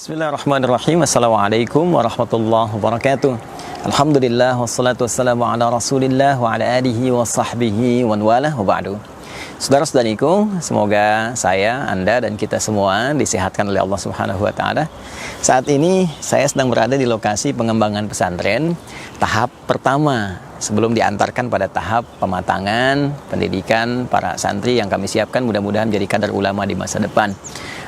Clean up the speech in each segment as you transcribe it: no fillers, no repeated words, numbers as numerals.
Bismillahirrahmanirrahim. Assalamualaikum warahmatullahi wabarakatuh. Alhamdulillah wassalatu wassalamu ala Rasulillah wa ala alihi wa sahbihi wa walah wa ba'du. Saudara-saudariku, semoga saya, Anda dan kita semua disehatkan oleh Allah Subhanahu wa taala. Saat ini saya sedang berada di lokasi pengembangan pesantren tahap pertama sebelum diantarkan pada tahap pematangan pendidikan para santri yang kami siapkan mudah-mudahan menjadi kadar ulama di masa depan.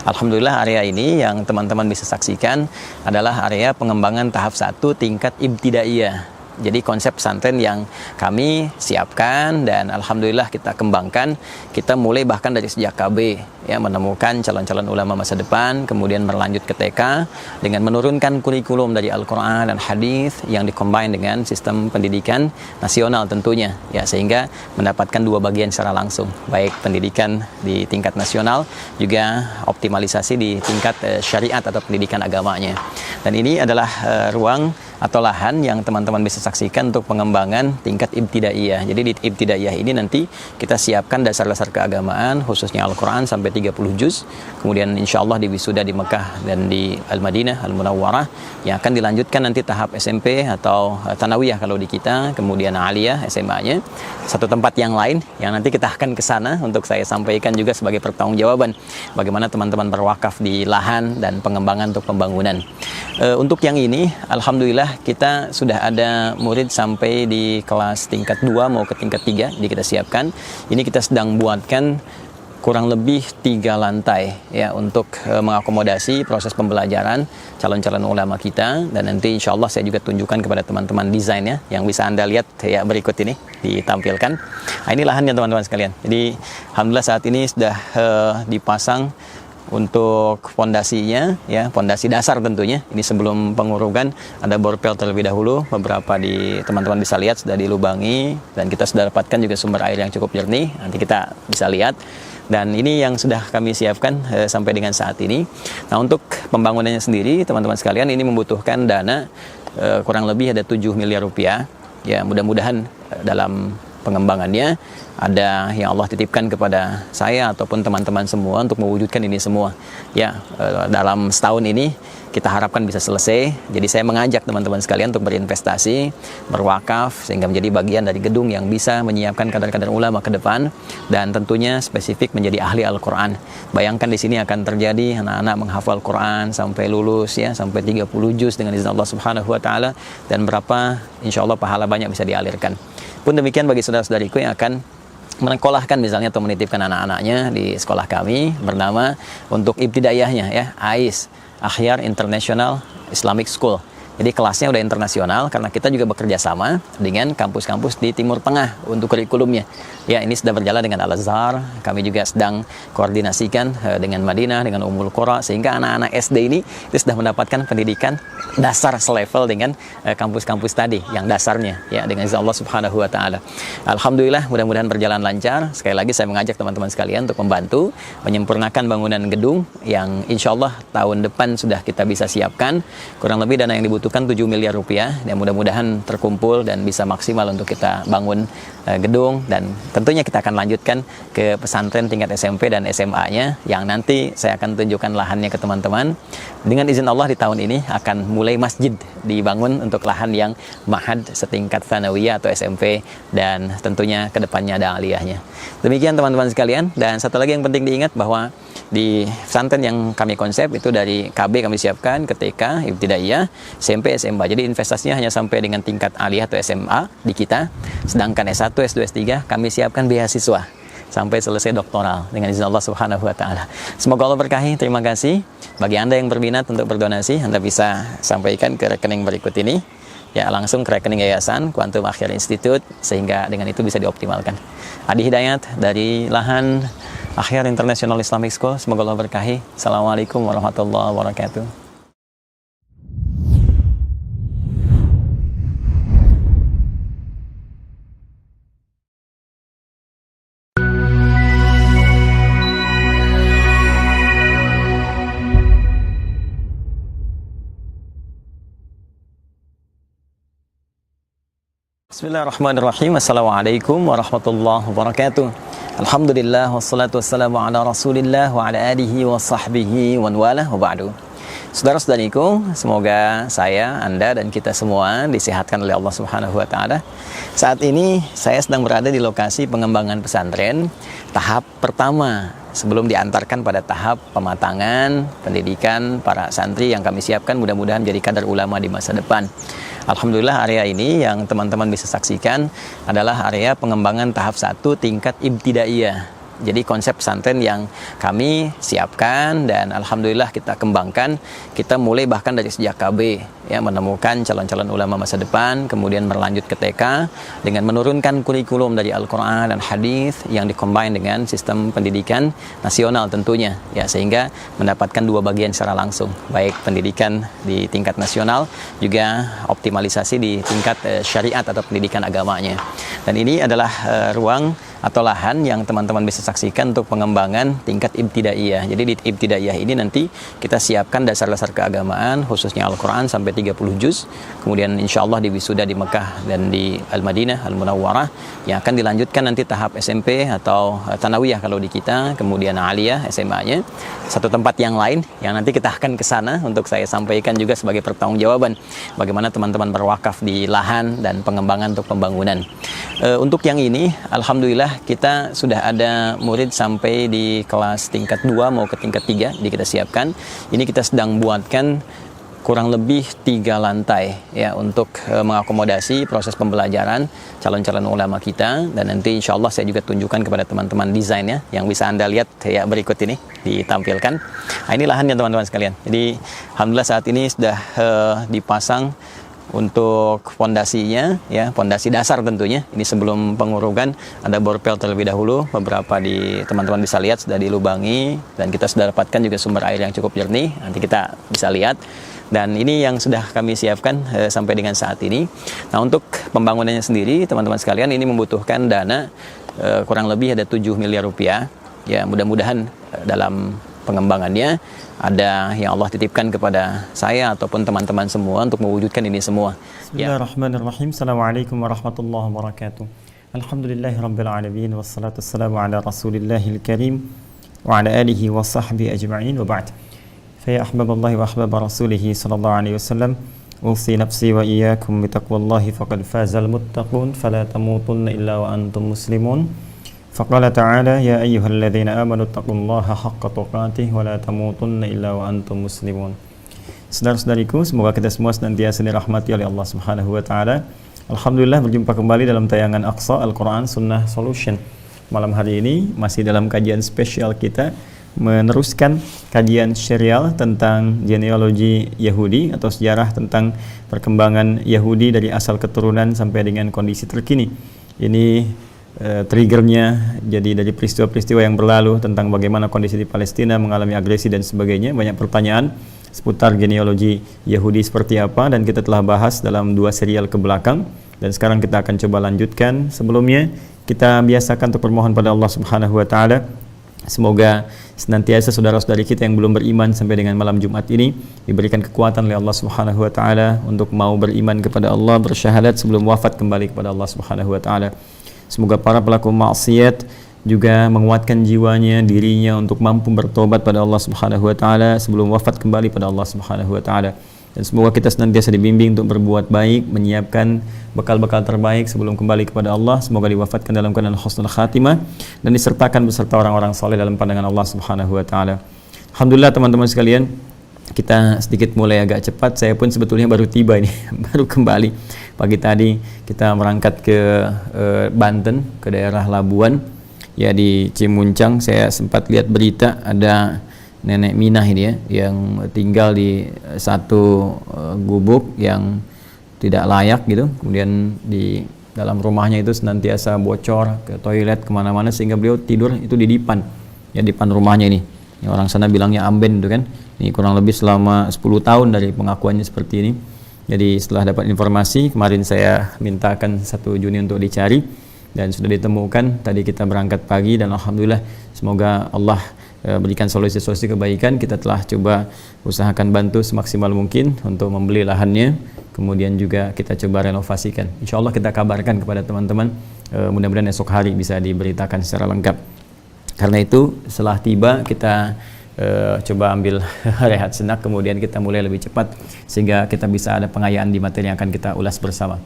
Alhamdulillah, area ini yang teman-teman bisa saksikan adalah area pengembangan tahap 1 tingkat ibtidaiyah. Jadi konsep pesantren yang kami siapkan dan alhamdulillah kita kembangkan. Kita mulai bahkan dari sejak KB ya, menemukan calon-calon ulama masa depan, kemudian berlanjut ke TK dengan menurunkan kurikulum dari Al-Qur'an dan hadis yang dikombin dengan sistem pendidikan nasional tentunya ya, sehingga mendapatkan dua bagian secara langsung, baik pendidikan di tingkat nasional juga optimalisasi di tingkat syariat atau pendidikan agamanya. Dan ini adalah ruang atau lahan yang teman-teman bisa saksikan untuk pengembangan tingkat ibtidaiyah. Jadi di ibtidaiyah ini nanti kita siapkan dasar-dasar keagamaan khususnya Al-Quran sampai 30 juz. Kemudian insya Allah di wisuda di Mekah dan di Al-Madinah, Al-Munawwarah, yang akan dilanjutkan nanti tahap SMP atau Thanawiyah kalau di kita, kemudian Aliyah SMA-nya. Satu tempat yang lain yang nanti kita akan ke sana untuk saya sampaikan juga sebagai pertanggungjawaban bagaimana teman-teman berwakaf di lahan dan pengembangan untuk pembangunan. Untuk yang ini alhamdulillah kita sudah ada murid sampai di kelas tingkat 2 mau ke tingkat 3, jadi kita siapkan. Ini kita sedang buatkan kurang lebih 3 lantai ya untuk mengakomodasi proses pembelajaran calon-calon ulama kita, dan nanti insya Allah saya juga tunjukkan kepada teman-teman desainnya yang bisa Anda lihat ya berikut ini ditampilkan. Nah, ini lahannya teman-teman sekalian. Jadi alhamdulillah saat ini sudah dipasang untuk fondasinya ya, fondasi dasar tentunya. Ini sebelum pengurugan ada borpel terlebih dahulu, beberapa di teman-teman bisa lihat sudah dilubangi dan kita sudah dapatkan juga sumber air yang cukup jernih. Nanti kita bisa lihat. Dan ini yang sudah kami siapkan sampai dengan saat ini. Nah, untuk pembangunannya sendiri teman-teman sekalian ini membutuhkan dana kurang lebih ada 7 miliar rupiah. Ya, mudah-mudahan dalam pengembangannya ada yang Allah titipkan kepada saya ataupun teman-teman semua untuk mewujudkan ini semua ya, dalam setahun ini kita harapkan bisa selesai. Jadi saya mengajak teman-teman sekalian untuk berinvestasi, berwakaf sehingga menjadi bagian dari gedung yang bisa menyiapkan kadar-kadar ulama ke depan dan tentunya spesifik menjadi ahli Al-Quran. Bayangkan di sini akan terjadi anak-anak menghafal Quran sampai lulus ya, sampai 30 juz dengan izin Allah Subhanahu wa taala, dan berapa insya Allah pahala banyak bisa dialirkan. Pun demikian bagi saudara-saudariku yang akan menyekolahkan misalnya atau menitipkan anak-anaknya di sekolah kami bernama untuk ibtidaiyahnya ya, AIS, Akhyar International Islamic School. Jadi kelasnya udah internasional karena kita juga bekerja sama dengan kampus-kampus di Timur Tengah untuk kurikulumnya. Ya, ini sudah berjalan dengan Al-Azhar, kami juga sedang koordinasikan dengan Madinah, dengan Ummul Qura, sehingga anak-anak SD ini itu sudah mendapatkan pendidikan dasar selevel dengan kampus-kampus tadi yang dasarnya ya, dengan izin Allah Subhanahu wa taala. Alhamdulillah, mudah-mudahan berjalan lancar. Sekali lagi saya mengajak teman-teman sekalian untuk membantu menyempurnakan bangunan gedung yang insya Allah tahun depan sudah kita bisa siapkan. Kurang lebih dana yang dibutuhkan 7 miliar rupiah dan mudah-mudahan terkumpul dan bisa maksimal untuk kita bangun gedung, dan tentunya kita akan lanjutkan ke pesantren tingkat SMP dan SMA-nya yang nanti saya akan tunjukkan lahannya ke teman-teman. Dengan izin Allah di tahun ini akan mulai masjid dibangun untuk lahan yang mahad setingkat Thanawiyah atau SMP, dan tentunya ke depannya ada aliyahnya. Demikian teman-teman sekalian, dan satu lagi yang penting diingat bahwa di pesantren yang kami konsep itu dari KB kami siapkan ke TK, ibtidaiyah, SMP, SMA. Jadi investasinya hanya sampai dengan tingkat aliyah atau SMA di kita. Sedangkan S1, S2, S3 kami siapkan beasiswa sampai selesai doktoral dengan izin Allah Subhanahu wa taala. Semoga Allah berkahi. Terima kasih. Bagi Anda yang berminat untuk berdonasi, Anda bisa sampaikan ke rekening berikut ini. Ya, langsung ke rekening Yayasan Quantum Akhyar Institute sehingga dengan itu bisa dioptimalkan. Adi Hidayat dari lahan Akhyar International Islamic School. Semoga Allah berkahi. Assalamualaikum warahmatullahi wabarakatuh. Bismillahirrahmanirrahim. Assalamualaikum warahmatullahi wabarakatuh. Alhamdulillah wassalatu wassalamu ala Rasulillah wa ala alihi wa sahbihi wa walah wa ba'du. Saudara-saudariku, semoga saya, Anda, dan kita semua disehatkan oleh Allah Subhanahu wa Ta'ala. Saat ini saya sedang berada di lokasi pengembangan pesantren tahap pertama sebelum diantarkan pada tahap pematangan pendidikan para santri yang kami siapkan mudah-mudahan menjadi kadar ulama di masa depan. Alhamdulillah, area ini yang teman-teman bisa saksikan adalah area pengembangan tahap 1 tingkat ibtidaiyah. Jadi konsep pesantren yang kami siapkan dan alhamdulillah kita kembangkan, kita mulai bahkan dari sejak KB ya, menemukan calon-calon ulama masa depan, kemudian berlanjut ke TK dengan menurunkan kurikulum dari Al-Quran dan hadis yang dikombin dengan sistem pendidikan nasional tentunya ya, sehingga mendapatkan dua bagian secara langsung, baik pendidikan di tingkat nasional juga optimalisasi di tingkat syariat atau pendidikan agamanya. Dan ini adalah ruang atau lahan yang teman-teman bisa saksikan untuk pengembangan tingkat ibtidaiyah. Jadi di ibtidaiyah ini nanti kita siapkan dasar-dasar keagamaan khususnya Al-Quran sampai 30 juz. Kemudian insya Allah di wisuda di Mekah dan di Al-Madinah Al-Munawwarah yang akan dilanjutkan nanti tahap SMP atau Thanawiyah kalau di kita, kemudian Aliyah SMA-nya. Satu tempat yang lain yang nanti kita akan ke sana untuk saya sampaikan juga sebagai pertanggungjawaban bagaimana teman-teman berwakaf di lahan dan pengembangan untuk pembangunan. Untuk yang ini alhamdulillah kita sudah ada murid sampai di kelas tingkat 2 mau ke tingkat 3, jadi kita siapkan. Ini kita sedang buatkan kurang lebih 3 lantai ya untuk mengakomodasi proses pembelajaran calon-calon ulama kita, dan nanti insya Allah saya juga tunjukkan kepada teman-teman desainnya yang bisa Anda lihat ya berikut ini ditampilkan. Nah, ini lahannya teman-teman sekalian. Jadi alhamdulillah saat ini sudah dipasang untuk fondasinya ya, fondasi dasar tentunya. Ini sebelum pengurugan ada borpel terlebih dahulu, beberapa di teman-teman bisa lihat sudah dilubangi dan kita sudah dapatkan juga sumber air yang cukup jernih, nanti kita bisa lihat. Dan ini yang sudah kami siapkan sampai dengan saat ini. Nah, untuk pembangunannya sendiri teman-teman sekalian ini membutuhkan dana kurang lebih ada 7 miliar rupiah ya. Mudah-mudahan dalam pengembangannya ada yang Allah titipkan kepada saya ataupun teman-teman semua untuk mewujudkan ini semua. Bismillahirrahmanirrahim. Assalamualaikum warahmatullahi wabarakatuh. Alhamdulillahirabbil alamin wassalatu wassalamu ala rasulillahil karim wa ala alihi wa sahbihi ajma'in wa ba'd. Fa ya ahbaballahi wa ahbaba rasulih sallallahu alaihi wasallam, usi nafsi wa iyyakum bi taqwallahi faqad fazal muttaqun fala tamutunna illa wa antum muslimun. Faqala ta'ala ya ayyuhalladzina amanu taqullaha haqqa tuqatih wa la tamutunna illa wa antum muslimun. Saudara-saudariku, semoga kita semua senantiasa dirahmati oleh Allah Subhanahu wa Ta'ala. Alhamdulillah berjumpa kembali dalam tayangan Aqsa Al-Quran Sunnah Solution. Malam hari ini masih dalam kajian spesial kita, meneruskan kajian serial tentang genealogi Yahudi atau sejarah tentang perkembangan Yahudi dari asal keturunan sampai dengan kondisi terkini. Ini triggernya jadi dari peristiwa-peristiwa yang berlalu tentang bagaimana kondisi di Palestina mengalami agresi dan sebagainya. Banyak pertanyaan seputar genealogi Yahudi seperti apa dan kita telah bahas dalam 2 serial ke belakang, dan sekarang kita akan coba lanjutkan. Sebelumnya kita biasakan untuk bermohon pada Allah Subhanahu wa Ta'ala semoga senantiasa saudara-saudari kita yang belum beriman sampai dengan malam Jumat ini diberikan kekuatan oleh Allah Subhanahu wa Ta'ala untuk mau beriman kepada Allah, bersyahadat sebelum wafat kembali kepada Allah Subhanahu wa Ta'ala. Semoga para pelaku maksiat juga menguatkan jiwanya, dirinya untuk mampu bertobat pada Allah Subhanahu wa Ta'ala sebelum wafat kembali pada Allah Subhanahu wa Ta'ala. Dan semoga kita senantiasa dibimbing untuk berbuat baik, menyiapkan bekal-bekal terbaik sebelum kembali kepada Allah. Semoga diwafatkan dalam keadaan husnul khatimah dan disertakan beserta orang-orang saleh dalam pandangan Allah Subhanahu wa Ta'ala. Alhamdulillah teman-teman sekalian, kita sedikit mulai agak cepat. Saya pun sebetulnya baru tiba ini, baru kembali. Pagi tadi kita berangkat ke Banten, ke daerah Labuan. Ya, di Cimuncang saya sempat lihat berita ada nenek Minah ini ya, yang tinggal di satu gubuk yang tidak layak gitu. Kemudian di dalam rumahnya itu senantiasa bocor ke toilet kemana-mana sehingga beliau tidur itu di dipan, ya dipan rumahnya ini. Ya, orang sana bilangnya amben itu kan. Ini kurang lebih selama 10 tahun dari pengakuannya seperti ini. Jadi setelah dapat informasi, kemarin saya mintakan 1 Juni untuk dicari dan sudah ditemukan. Tadi kita berangkat pagi dan alhamdulillah semoga Allah berikan solusi-solusi kebaikan. Kita telah coba usahakan bantu semaksimal mungkin untuk membeli lahannya, kemudian juga kita coba renovasikan. Insya Allah kita kabarkan kepada teman-teman, mudah-mudahan esok hari bisa diberitakan secara lengkap. Karena itu setelah tiba kita coba ambil rehat senak, kemudian kita mulai lebih cepat sehingga kita bisa ada pengayaan di materi yang akan kita ulas bersama.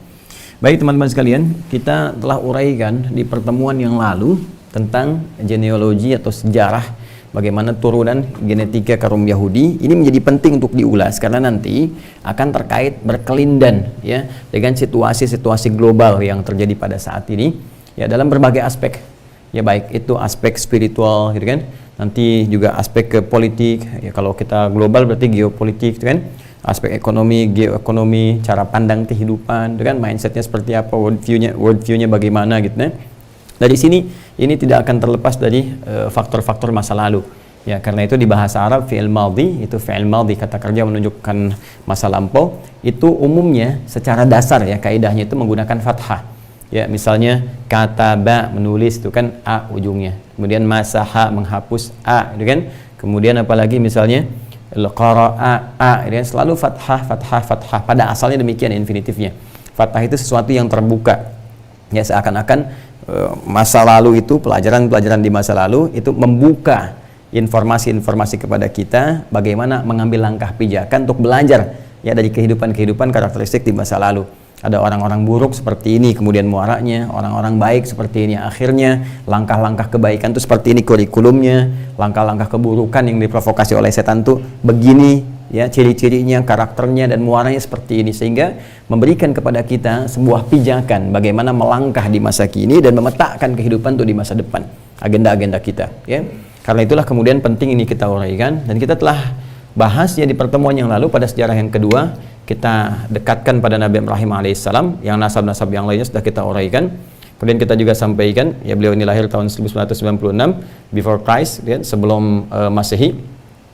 Baik teman-teman sekalian, kita telah uraikan di pertemuan yang lalu tentang genealogi atau sejarah bagaimana turunan genetika kaum Yahudi. Ini menjadi penting untuk diulas karena nanti akan terkait berkelindan ya dengan situasi-situasi global yang terjadi pada saat ini ya dalam berbagai aspek. Ya baik itu aspek spiritual gitu kan. Nanti juga aspek ke politik. Ya kalau kita global berarti geopolitik gitu kan. Aspek ekonomi, geoekonomi, cara pandang kehidupan, gitu kan, mindsetnya seperti apa, worldview-nya bagaimana gitu kan. Dari sini ini tidak akan terlepas dari faktor-faktor masa lalu. Ya, karena itu di bahasa Arab fi'il madhi, itu fi'il madhi kata kerja menunjukkan masa lampau, itu umumnya secara dasar ya kaidahnya itu menggunakan fathah. Ya, misalnya kata ba menulis itu kan a ujungnya. Kemudian masaha menghapus a, gitu kan. Kemudian apalagi misalnya qara'a a, gitu kan, selalu fathah pada asalnya demikian infinitifnya. Fathah itu sesuatu yang terbuka. Ya, seakan-akan masa lalu itu, pelajaran-pelajaran di masa lalu itu membuka informasi-informasi kepada kita bagaimana mengambil langkah pijakan untuk belajar ya dari kehidupan-kehidupan karakteristik di masa lalu. Ada orang-orang buruk seperti ini kemudian muaranya, orang-orang baik seperti ini akhirnya, langkah-langkah kebaikan itu seperti ini kurikulumnya, langkah-langkah keburukan yang diprovokasi oleh setan tuh begini ya ciri-cirinya, karakternya dan muaranya seperti ini, sehingga memberikan kepada kita sebuah pijakan bagaimana melangkah di masa kini dan memetakkan kehidupan itu di masa depan, agenda-agenda kita ya. Karena itulah kemudian penting ini kita uraikan dan kita telah bahas ya di pertemuan yang lalu pada sejarah yang kedua kita dekatkan pada Nabi Ibrahim alaihissalam, yang nasab-nasab yang lainnya sudah kita uraikan. Kemudian kita juga sampaikan ya beliau ini lahir tahun 1996 before Christ ya, sebelum Masehi.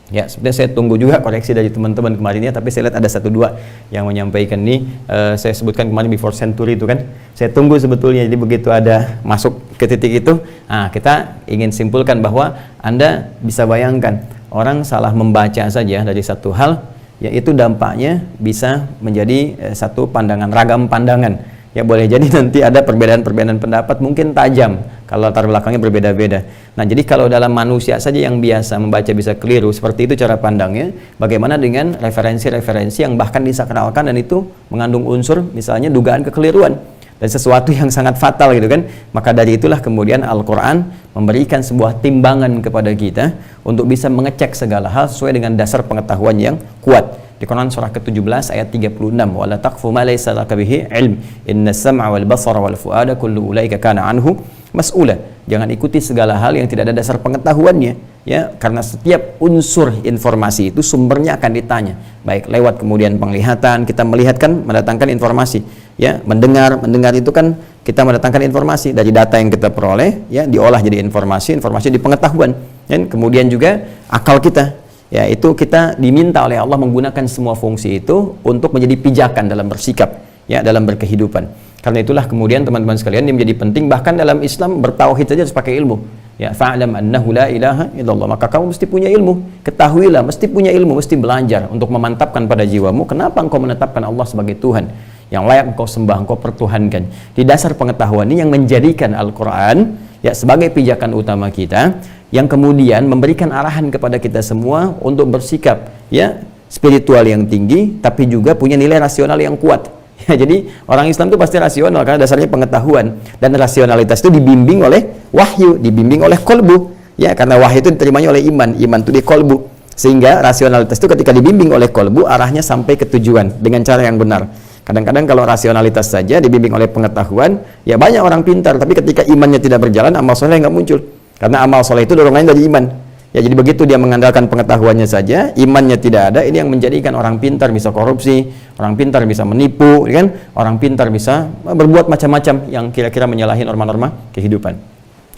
Ya, sebenarnya saya tunggu juga koreksi dari teman-teman kemarin ya, tapi saya lihat ada 1-2 yang menyampaikan ini. Saya sebutkan kemarin before century itu kan. Saya tunggu sebetulnya, jadi begitu ada masuk ke titik itu, kita ingin simpulkan bahwa Anda bisa bayangkan orang salah membaca saja dari satu hal, yaitu dampaknya bisa menjadi satu pandangan, ragam pandangan. Ya boleh jadi nanti ada perbedaan-perbedaan pendapat mungkin tajam kalau latar belakangnya berbeda-beda. Nah jadi kalau dalam manusia saja yang biasa membaca bisa keliru, seperti itu cara pandangnya, bagaimana dengan referensi-referensi yang bahkan disakralkan dan itu mengandung unsur misalnya dugaan kekeliruan dan sesuatu yang sangat fatal gitu kan. Maka dari itulah kemudian Al-Quran memberikan sebuah timbangan kepada kita untuk bisa mengecek segala hal sesuai dengan dasar pengetahuan yang kuat. Di Quran surah ke-17 ayat 36, wala taqfu ma laysa laka bihi ilm innas sam'a wal basara wal fuada kullu ulaika kana anhu mas'ula. Jangan ikuti segala hal yang tidak ada dasar pengetahuannya ya, karena setiap unsur informasi itu sumbernya akan ditanya. Baik lewat kemudian penglihatan, kita melihat kan mendatangkan informasi ya, mendengar itu kan kita mendatangkan informasi dari data yang kita peroleh ya, diolah jadi informasi di pengetahuan. Dan kemudian juga akal kita ya, itu kita diminta oleh Allah menggunakan semua fungsi itu untuk menjadi pijakan dalam bersikap ya, dalam berkehidupan. Karena itulah kemudian teman-teman sekalian yang menjadi penting, bahkan dalam Islam bertauhid saja harus pakai ilmu ya, fa'lam annahu la ilaha illallah, maka kamu mesti punya ilmu, ketahuilah mesti punya ilmu, mesti belajar untuk memantapkan pada jiwamu kenapa engkau menetapkan Allah sebagai Tuhan yang layak engkau sembah, engkau pertuhankan. Di dasar pengetahuan ini yang menjadikan Al-Quran ya sebagai pijakan utama kita, yang kemudian memberikan arahan kepada kita semua untuk bersikap ya spiritual yang tinggi, tapi juga punya nilai rasional yang kuat. Ya, jadi orang Islam itu pasti rasional karena dasarnya pengetahuan, dan rasionalitas itu dibimbing oleh wahyu, dibimbing oleh kolbu. Ya, karena wahyu itu diterimanya oleh iman itu di kolbu. Sehingga rasionalitas itu ketika dibimbing oleh kolbu, arahnya sampai ke tujuan dengan cara yang benar. Kadang-kadang kalau rasionalitas saja dibimbing oleh pengetahuan, ya banyak orang pintar, tapi ketika imannya tidak berjalan, amal soleh nggak muncul. Karena amal soleh itu dorongannya dari iman. Ya, jadi begitu dia mengandalkan pengetahuannya saja, imannya tidak ada, ini yang menjadikan orang pintar bisa korupsi, orang pintar bisa menipu, kan? Orang pintar bisa berbuat macam-macam yang kira-kira menyalahi norma-norma kehidupan.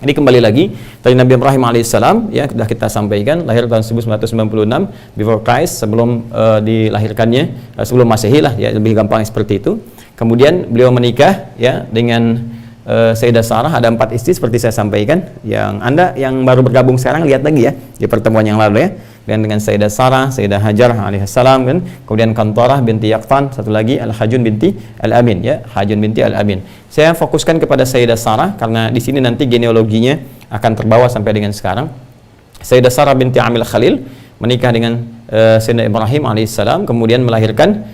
Ini kembali lagi dari Nabi Ibrahim alaihissalam ya, sudah kita sampaikan lahir tahun 1996 before Christ, sebelum dilahirkannya, sebelum Masehi lah ya, lebih gampang seperti itu. Kemudian beliau menikah ya dengan Sayyidah Sarah, ada 4 istri seperti saya sampaikan. Yang Anda yang baru bergabung sekarang lihat lagi ya di pertemuan yang lalu ya. Dan dengan Sayyidah Sarah, Sayyidah Hajar alaihissalam kan. Kemudian Kantarah binti Yaqtan, satu lagi Al-Hajun binti Al-Amin ya, Hajun binti Al-Amin. Saya fokuskan kepada Sayyidah Sarah karena di sini nanti genealoginya akan terbawa sampai dengan sekarang. Sayyidah Sarah binti Amil Khalil menikah dengan Sayyidina Ibrahim alaihissalam, kemudian melahirkan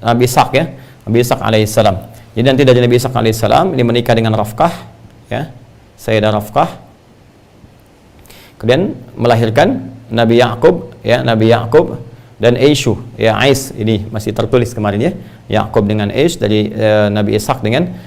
Nabi Ishaq ya, Nabi Ishaq alaihissalam. Jadi nanti dari Nabi Ishaq alaihissalam ini menikah dengan Rafqah ya, Sayyidah Rafqah, kemudian melahirkan Nabi Yakub ya, Nabi Yakub dan Aishu ya, Ais ini masih tertulis kemarin ya, Yakub dengan Aish dari Nabi Ishaq dengan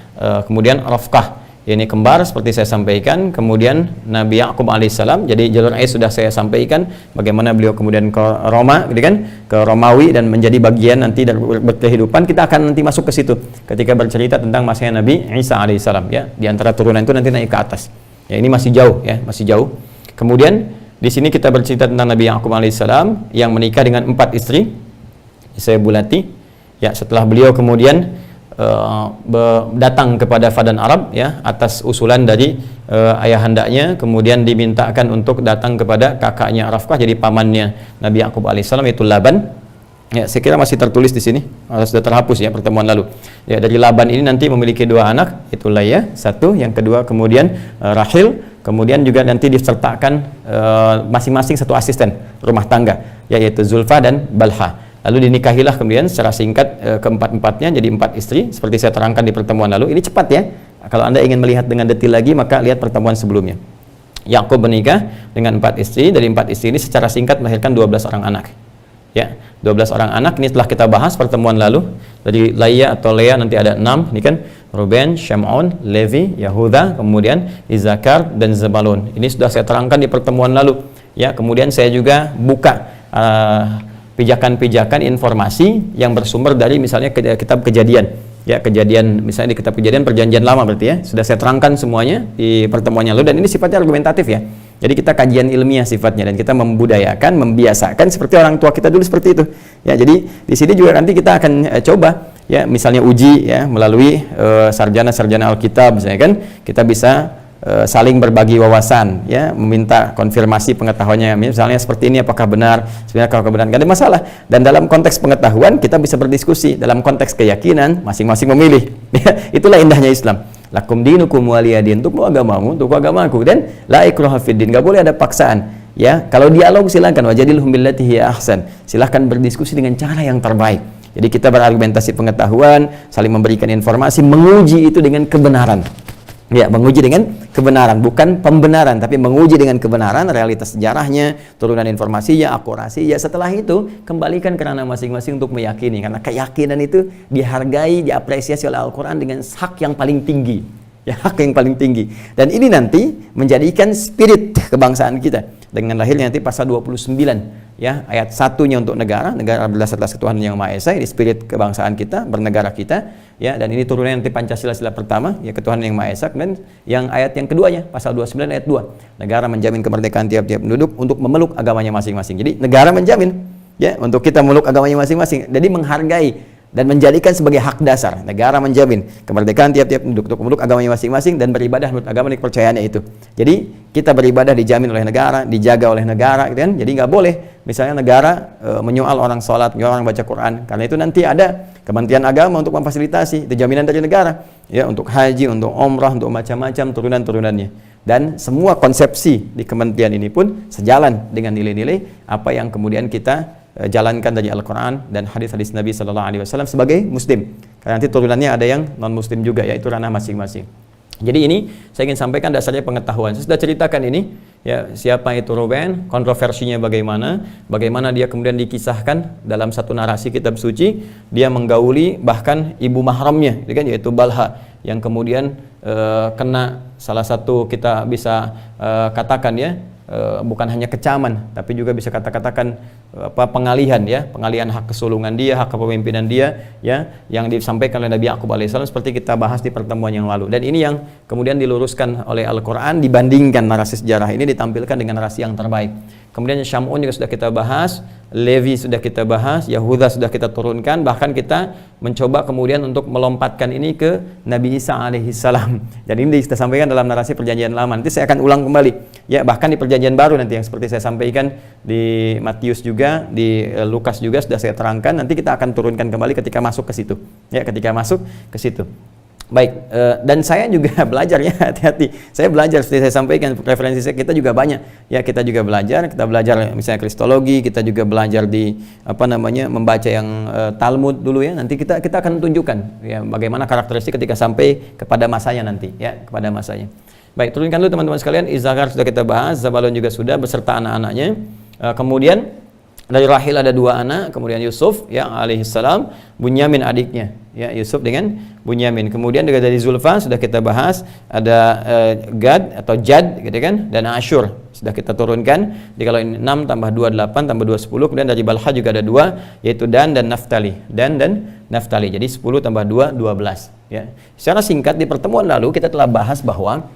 kemudian Rafqah. Ini kembar seperti saya sampaikan, kemudian Nabi Yakub alaihissalam. Jadi jalur Ais sudah saya sampaikan bagaimana beliau kemudian ke Roma, gitu kan, ke Romawi dan menjadi bagian nanti dari berkehidupan. Kita akan nanti masuk ke situ ketika bercerita tentang masanya Nabi Isa alaihissalam ya. Di antara turunan itu nanti naik ke atas. Ya ini masih jauh ya, masih jauh. Kemudian di sini kita bercerita tentang Nabi Yakub alaihissalam yang menikah dengan 4 istri. Saya bulati ya, setelah beliau kemudian datang kepada Fadan Arab ya atas usulan dari ayahandanya, kemudian dimintakan untuk datang kepada kakaknya Rafqah, jadi pamannya Nabi Yakub alaihissalam, yaitu Laban. Ya, saya kira masih tertulis di sini, sudah terhapus ya pertemuan lalu. Ya, dari Laban ini nanti memiliki 2 anak, itu Laya satu, yang kedua kemudian Rahil, kemudian juga nanti disertakan masing-masing 1 asisten rumah tangga, yaitu Zulfa dan Balha. Lalu dinikahilah kemudian secara singkat keempat-empatnya jadi 4 istri seperti saya terangkan di pertemuan lalu. Ini cepat ya. Kalau Anda ingin melihat dengan detail lagi maka lihat pertemuan sebelumnya. Yakub menikah dengan 4 istri. Dari 4 istri ini secara singkat melahirkan 12 orang anak. Ya, 12 orang anak ini telah kita bahas pertemuan lalu. Dari Laya atau Lea nanti ada 6, ini kan Ruben, Shimon, Levi, Yahuda, kemudian Izakar dan Zebulun. Ini sudah saya terangkan di pertemuan lalu. Ya, kemudian saya juga buka pijakan-pijakan informasi yang bersumber dari misalnya kitab Kejadian ya, Kejadian misalnya di kitab Kejadian Perjanjian Lama berarti ya, sudah saya terangkan semuanya di pertemuannya lalu, dan ini sifatnya argumentatif ya, jadi kita kajian ilmiah sifatnya dan kita membudayakan, membiasakan seperti orang tua kita dulu seperti itu ya. Jadi di sini juga nanti kita akan coba ya, misalnya uji ya melalui sarjana-sarjana Alkitab misalnya kan, kita bisa saling berbagi wawasan ya, meminta konfirmasi pengetahuannya, misalnya seperti ini apakah benar, sebenarnya kalau benar nggak ada masalah, dan dalam konteks pengetahuan kita bisa berdiskusi, dalam konteks keyakinan masing-masing memilih ya, itulah indahnya Islam. Lakum dinukum waliyadin, untukmu agamamu, untukku agamaku, dan la ikraha fiddin, nggak boleh ada paksaan ya. Kalau dialog silakan, wajadilhum billati hiya ahsan, silahkan berdiskusi dengan cara yang terbaik. Jadi kita berargumentasi pengetahuan, saling memberikan informasi, menguji itu dengan kebenaran. Ya, menguji dengan kebenaran, bukan pembenaran, tapi menguji dengan kebenaran, realitas sejarahnya, turunan informasinya, akurasi. Ya, setelah itu kembalikan ke ranah masing-masing untuk meyakini, karena keyakinan itu dihargai, diapresiasi oleh Al-Quran dengan hak yang paling tinggi. Ya, hak yang paling tinggi. Dan ini nanti menjadikan spirit kebangsaan kita dengan lahirnya nanti pasal 29 ya, ayat 1-nya untuk negara berdasar atas ketuhanan yang Maha Esa, ini spirit kebangsaan kita, bernegara kita ya, dan ini turunnya nanti Pancasila sila pertama ya, ketuhanan yang Maha Esa. Dan yang ayat yang keduanya pasal 29 ayat 2, negara menjamin kemerdekaan tiap-tiap penduduk untuk memeluk agamanya masing-masing. Jadi negara menjamin ya untuk kita memeluk agamanya masing-masing, jadi menghargai dan menjadikan sebagai hak dasar. Negara menjamin kemerdekaan tiap-tiap penduduk untuk memeluk agamanya masing-masing dan beribadah menurut agama dan kepercayaannya itu. Jadi kita beribadah dijamin oleh negara, dijaga oleh negara, gitu kan? Jadi nggak boleh misalnya negara menyoal orang sholat, menyoal orang baca Quran. Karena itu nanti ada Kementerian Agama untuk memfasilitasi, itu jaminan dari negara ya, untuk haji, untuk umrah, untuk macam-macam turunan-turunannya. Dan semua konsepsi di kementerian ini pun sejalan dengan nilai-nilai apa yang kemudian kita jalankan dari Al-Quran dan hadis-hadis Nabi Sallallahu Alaihi Wasallam sebagai Muslim. Karena nanti turunannya ada yang non-Muslim juga, yaitu ranah masing-masing. Jadi ini saya ingin sampaikan dasarnya pengetahuan. Saya sudah ceritakan ini ya, siapa itu Ruben, kontroversinya bagaimana dia kemudian dikisahkan dalam satu narasi kitab suci, dia menggauli bahkan ibu mahramnya, yaitu Balha, yang kemudian kena salah satu kita bisa katakan ya, bukan hanya kecaman, tapi juga bisa katakan pengalihan ya, pengalihan hak kesulungan dia, hak kepemimpinan dia ya, yang disampaikan oleh Nabi Yakub alaihissalam seperti kita bahas di pertemuan yang lalu. Dan ini yang kemudian diluruskan oleh Al-Quran, dibandingkan narasi sejarah ini ditampilkan dengan narasi yang terbaik. Kemudian Syamun juga sudah kita bahas, Levi sudah kita bahas, Yahuda sudah kita turunkan, bahkan kita mencoba kemudian untuk melompatkan ini ke Nabi Isa alaihissalam. Dan ini kita sampaikan dalam narasi Perjanjian Lama. Nanti saya akan ulang kembali ya, bahkan di Perjanjian Baru nanti yang seperti saya sampaikan di Matius juga, di Lukas juga sudah saya terangkan. Nanti kita akan turunkan kembali ketika masuk ke situ ya, ketika masuk ke situ. Baik, dan saya juga belajar ya, hati-hati. Saya belajar seperti saya sampaikan, referensi saya, kita juga banyak. Ya, kita juga belajar, kita belajar misalnya kristologi, kita juga belajar di membaca yang Talmud dulu ya. Nanti kita akan tunjukkan ya bagaimana karakteristik ketika sampai kepada masanya nanti ya, kepada masanya. Baik, turunkan dulu teman-teman sekalian. Izzakar sudah kita bahas, Zabalon juga sudah beserta anak-anaknya. Kemudian dari Rahil ada 2 anak, kemudian Yusuf ya alaihissalam, Bunyamin adiknya ya, Yusuf dengan Bunyamin. Kemudian juga dari Zulfa sudah kita bahas, ada Gad atau Jad gitu kan, dan Asyur sudah kita turunkan. Jadi kalau ini 6 tambah 2 8 tambah 2 10. Kemudian dari Balha juga ada 2, yaitu Dan dan Naftali. Dan Naftali. Jadi 10 tambah 2 12 ya. Secara singkat di pertemuan lalu kita telah bahas bahwa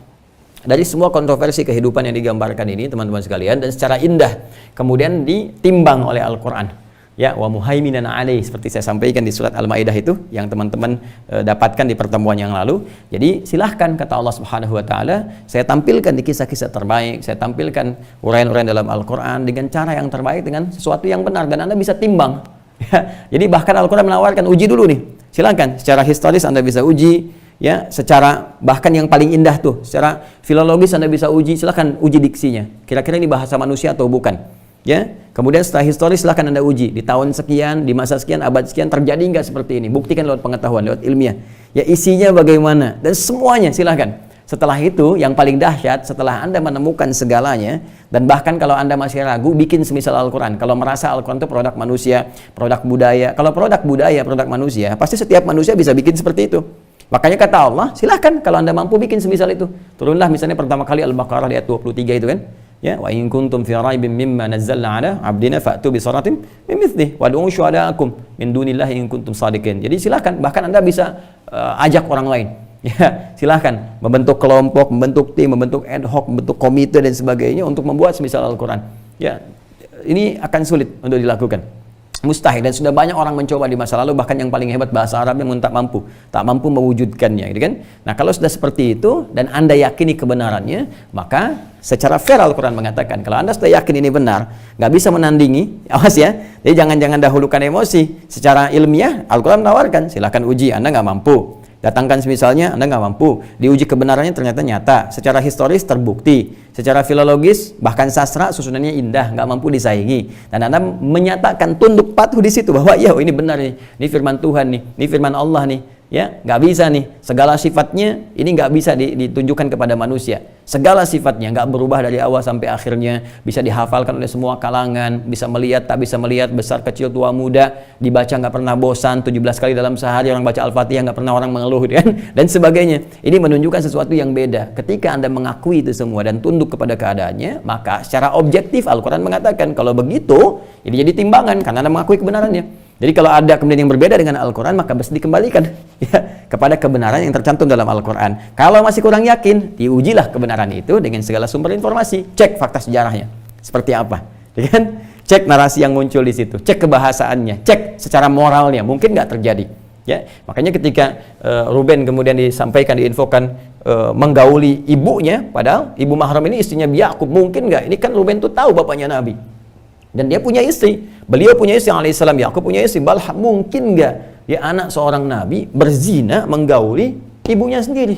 dari semua kontroversi kehidupan yang digambarkan ini teman-teman sekalian, dan secara indah kemudian ditimbang oleh Al-Quran ya, wa muhaiminan alaih, seperti saya sampaikan di surat Al-Maidah itu yang teman-teman dapatkan di pertemuan yang lalu. Jadi silahkan, kata Allah Subhanahu wa taala, saya tampilkan di kisah-kisah terbaik, saya tampilkan uraian-uraian dalam Al-Quran dengan cara yang terbaik, dengan sesuatu yang benar, dan Anda bisa timbang ya. Jadi bahkan Al-Quran menawarkan uji dulu nih, silahkan secara historis Anda bisa uji ya, secara bahkan yang paling indah tuh, secara filologis Anda bisa uji, silahkan uji diksinya, kira-kira ini bahasa manusia atau bukan ya. Kemudian setelah historis silahkan Anda uji, di tahun sekian, di masa sekian, abad sekian terjadi nggak seperti ini, buktikan lewat pengetahuan, lewat ilmiah ya, isinya bagaimana, dan semuanya silahkan. Setelah itu yang paling dahsyat, setelah Anda menemukan segalanya, dan bahkan kalau Anda masih ragu, bikin semisal Al-Quran. Kalau merasa Al-Quran itu produk manusia, produk budaya, kalau produk budaya, produk manusia, pasti setiap manusia bisa bikin seperti itu. Makanya kata Allah, silahkan kalau Anda mampu bikin semisal itu. Turunlah misalnya pertama kali Al-Baqarah di ayat 23 itu kan. Ya, wa in kuntum fi raibin mimma nazzalna ala abdina fa'tu bi suratin min mithlihi wad'u syuhada'akum min dunillahi in kuntum shadiqin. Jadi silahkan, bahkan Anda bisa ajak orang lain. Ya, silahkan membentuk kelompok, membentuk tim, membentuk ad hoc, membentuk komite dan sebagainya untuk membuat semisal Al-Quran. Ya, ini akan sulit untuk dilakukan. Mustahil, dan sudah banyak orang mencoba di masa lalu, bahkan yang paling hebat bahasa Arabnya tak mampu mewujudkannya gitu kan. Nah, kalau sudah seperti itu dan Anda yakini kebenarannya, maka secara fair Al-Quran mengatakan kalau Anda sudah yakin ini benar, nggak bisa menandingi, awas ya. Jadi jangan dahulukan emosi. Secara ilmiah Al-Quran menawarkan, silahkan uji, Anda nggak mampu, datangkan semisalnya, Anda nggak mampu, diuji kebenarannya ternyata nyata, secara historis terbukti, secara filologis bahkan sastra susunannya indah, nggak mampu disaingi, dan Anda menyatakan tunduk patuh di situ bahwa ya ini benar nih, ini firman Tuhan nih, ini firman Allah nih, ya nggak bisa nih, segala sifatnya ini nggak bisa ditunjukkan kepada manusia, segala sifatnya nggak berubah dari awal sampai akhirnya, bisa dihafalkan oleh semua kalangan, bisa melihat tak bisa melihat, besar kecil tua muda, dibaca nggak pernah bosan, 17 kali dalam sehari orang baca Al-Fatihah nggak pernah orang mengeluh kan, dan sebagainya. Ini menunjukkan sesuatu yang beda. Ketika Anda mengakui itu semua dan tunduk kepada keadaannya, maka secara objektif Al-Quran mengatakan kalau begitu ini jadi timbangan karena Anda mengakui kebenarannya. Jadi kalau ada kemudian yang berbeda dengan Al-Quran, maka mesti dikembalikan ya, kepada kebenaran yang tercantum dalam Al-Quran. Kalau masih kurang yakin, diujilah kebenaran itu dengan segala sumber informasi. Cek fakta sejarahnya seperti apa, ya kan? Cek narasi yang muncul di situ, cek kebahasaannya, cek secara moralnya, mungkin nggak terjadi. Ya, makanya ketika Ruben kemudian disampaikan, diinfokan menggauli ibunya, padahal ibu mahram ini istrinya Yakub, mungkin nggak? Ini kan Ruben tuh tahu bapaknya Nabi, dan dia punya istri, beliau punya istri alaihissalam, Yakub punya istri, Balha, mungkin nggak ya anak seorang Nabi berzina menggauli ibunya sendiri?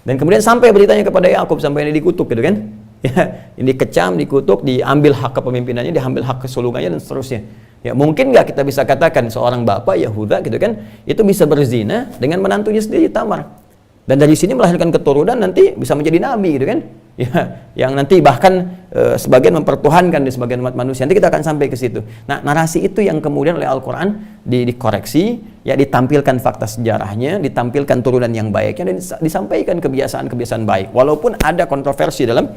Dan kemudian sampai beritanya kepada Yakub, sampai ini dikutuk gitu kan? Ya, ini dikecam, dikutuk, diambil hak kepemimpinannya, diambil hak kesulungannya dan seterusnya. Ya, mungkin nggak kita bisa katakan seorang bapak Yahuda gitu kan, itu bisa berzina dengan menantunya sendiri Tamar, dan dari sini melahirkan keturunan nanti bisa menjadi nabi gitu kan? Ya, yang nanti bahkan sebagian mempertuhankan di sebagian umat manusia. Nanti kita akan sampai ke situ. Nah, narasi itu yang kemudian oleh Al-Quran dikoreksi, ya, ditampilkan fakta sejarahnya, ditampilkan turunan yang baiknya, dan disampaikan kebiasaan-kebiasaan baik. Walaupun ada kontroversi dalam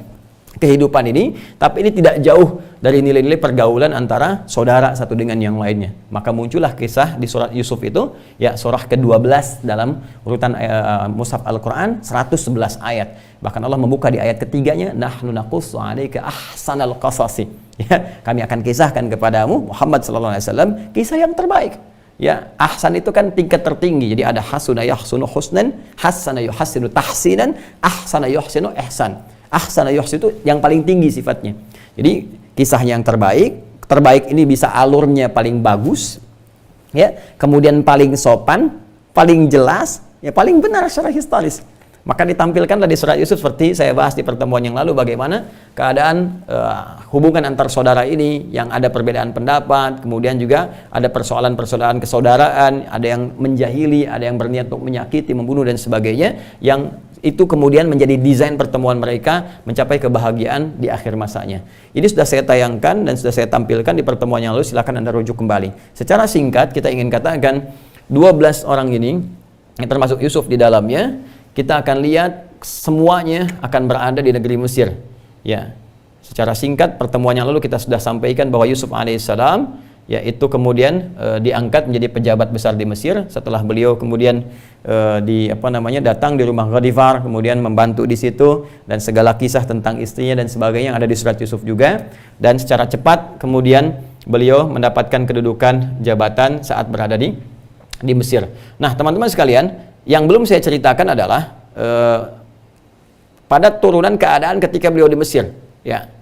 kehidupan ini, tapi ini tidak jauh dari nilai-nilai pergaulan antara saudara satu dengan yang lainnya. Maka muncullah kisah di surat Yusuf itu, ya, surah ke-12 dalam urutan mushaf Al-Quran, 111 ayat. Bahkan Allah membuka di ayat ketiganya, nahnu naqussu 'alaika ahsanal qasasi. Ya, kami akan kisahkan kepadamu Muhammad sallallahu alaihi wasallam kisah yang terbaik. Ya, ahsan itu kan tingkat tertinggi. Jadi ada hasuna yahsunu husnan, hasana yuhassinu tahsinan, ahsana yuhsinu ihsan. Ahsana yuhsin itu yang paling tinggi sifatnya. Jadi kisah yang terbaik ini bisa alurnya paling bagus, ya, kemudian paling sopan, paling jelas, Ya paling benar secara historis. Maka ditampilkanlah di surat Yusuf seperti saya bahas di pertemuan yang lalu bagaimana keadaan hubungan antar saudara ini yang ada perbedaan pendapat, kemudian juga ada persoalan-persoalan kesaudaraan, ada yang menjahili, ada yang berniat untuk menyakiti, membunuh dan sebagainya, yang itu kemudian menjadi desain pertemuan mereka mencapai kebahagiaan di akhir masanya. Ini sudah saya tayangkan dan sudah saya tampilkan di pertemuan yang lalu, silakan Anda rujuk kembali. Secara singkat kita ingin katakan 12 orang ini yang termasuk Yusuf di dalamnya, kita akan lihat semuanya akan berada di negeri Mesir. Ya, secara singkat pertemuan yang lalu kita sudah sampaikan bahwa Yusuf alaihissalam yaitu kemudian diangkat menjadi pejabat besar di Mesir setelah beliau kemudian datang di rumah Ghatifar, kemudian membantu di situ, dan segala kisah tentang istrinya dan sebagainya yang ada di surat Yusuf juga. Dan secara cepat kemudian beliau mendapatkan kedudukan jabatan saat berada di Mesir. Nah, teman-teman sekalian, yang belum saya ceritakan adalah pada turunan keadaan ketika beliau di Mesir. Ya,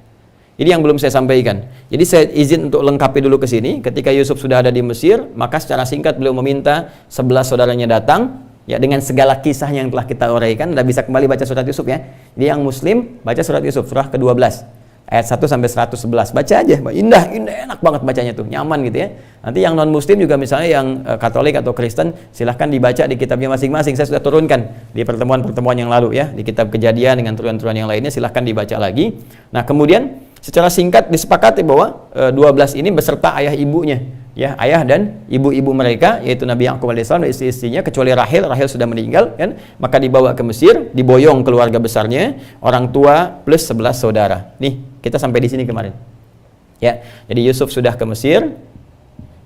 ini yang belum saya sampaikan. Jadi saya izin untuk lengkapi dulu ke sini. Ketika Yusuf sudah ada di Mesir, maka secara singkat beliau meminta 11 saudaranya datang. Ya, dengan segala kisahnya yang telah kita uraikan. Anda bisa kembali baca surat Yusuf ya. Jadi yang Muslim baca surat Yusuf surah ke-12. Ayat 1 sampai 111, baca aja, indah, enak banget bacanya tuh, nyaman gitu ya. Nanti yang non muslim juga misalnya yang Katolik atau Kristen, silahkan dibaca di kitabnya masing-masing. Saya sudah turunkan di pertemuan-pertemuan yang lalu ya, di kitab Kejadian dengan turunan-turunan yang lainnya, silahkan dibaca lagi. Nah kemudian secara singkat disepakati bahwa 12 ini beserta ayah ibunya, ya, ayah dan ibu-ibu mereka, yaitu Nabi Yakub alaihissalam dan istri-istrinya, kecuali Rahel sudah meninggal kan, maka dibawa ke Mesir, diboyong keluarga besarnya, orang tua plus 11 saudara. Nih, kita sampai di sini kemarin. Ya, jadi Yusuf sudah ke Mesir.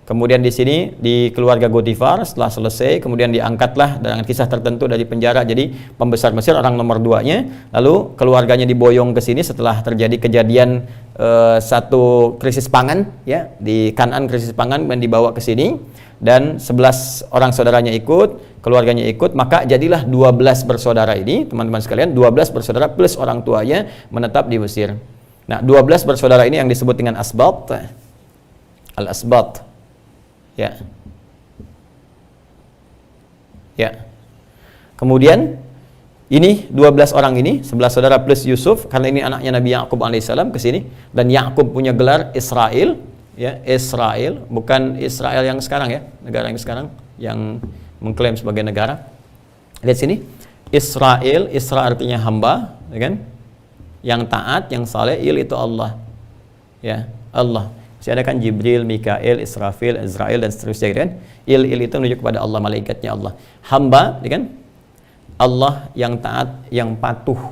Kemudian di sini di keluarga Ghatifar setelah selesai, kemudian diangkatlah dengan kisah tertentu dari penjara jadi pembesar Mesir, orang nomor 2-nya. Lalu keluarganya diboyong ke sini setelah terjadi kejadian satu krisis pangan ya, di Kanaan krisis pangan, dan dibawa ke sini, dan 11 orang saudaranya ikut, keluarganya ikut, maka jadilah 12 bersaudara ini, teman-teman sekalian, 12 bersaudara plus orang tuanya menetap di Mesir. Nah, 12 bersaudara ini yang disebut dengan Asbat, Al-Asbat. Ya. Ya. Kemudian ini 12 orang ini, 11 saudara plus Yusuf, karena ini anaknya Nabi Yakub alaihissalam ke sini, dan Yakub punya gelar Israel, ya, Israel, bukan Israel yang sekarang ya, negara yang sekarang yang mengklaim sebagai negara. Lihat sini, Israel, Isra artinya hamba, ya kan? Yang taat, yang saleh, il itu Allah. Ya, Allah. Masih ada kan Jibril, Mikail, Israfil, Israel dan seterusnya kan? Il itu menunjuk kepada Allah, malaikatnya Allah. Hamba, ya kan? Allah yang taat, yang patuh.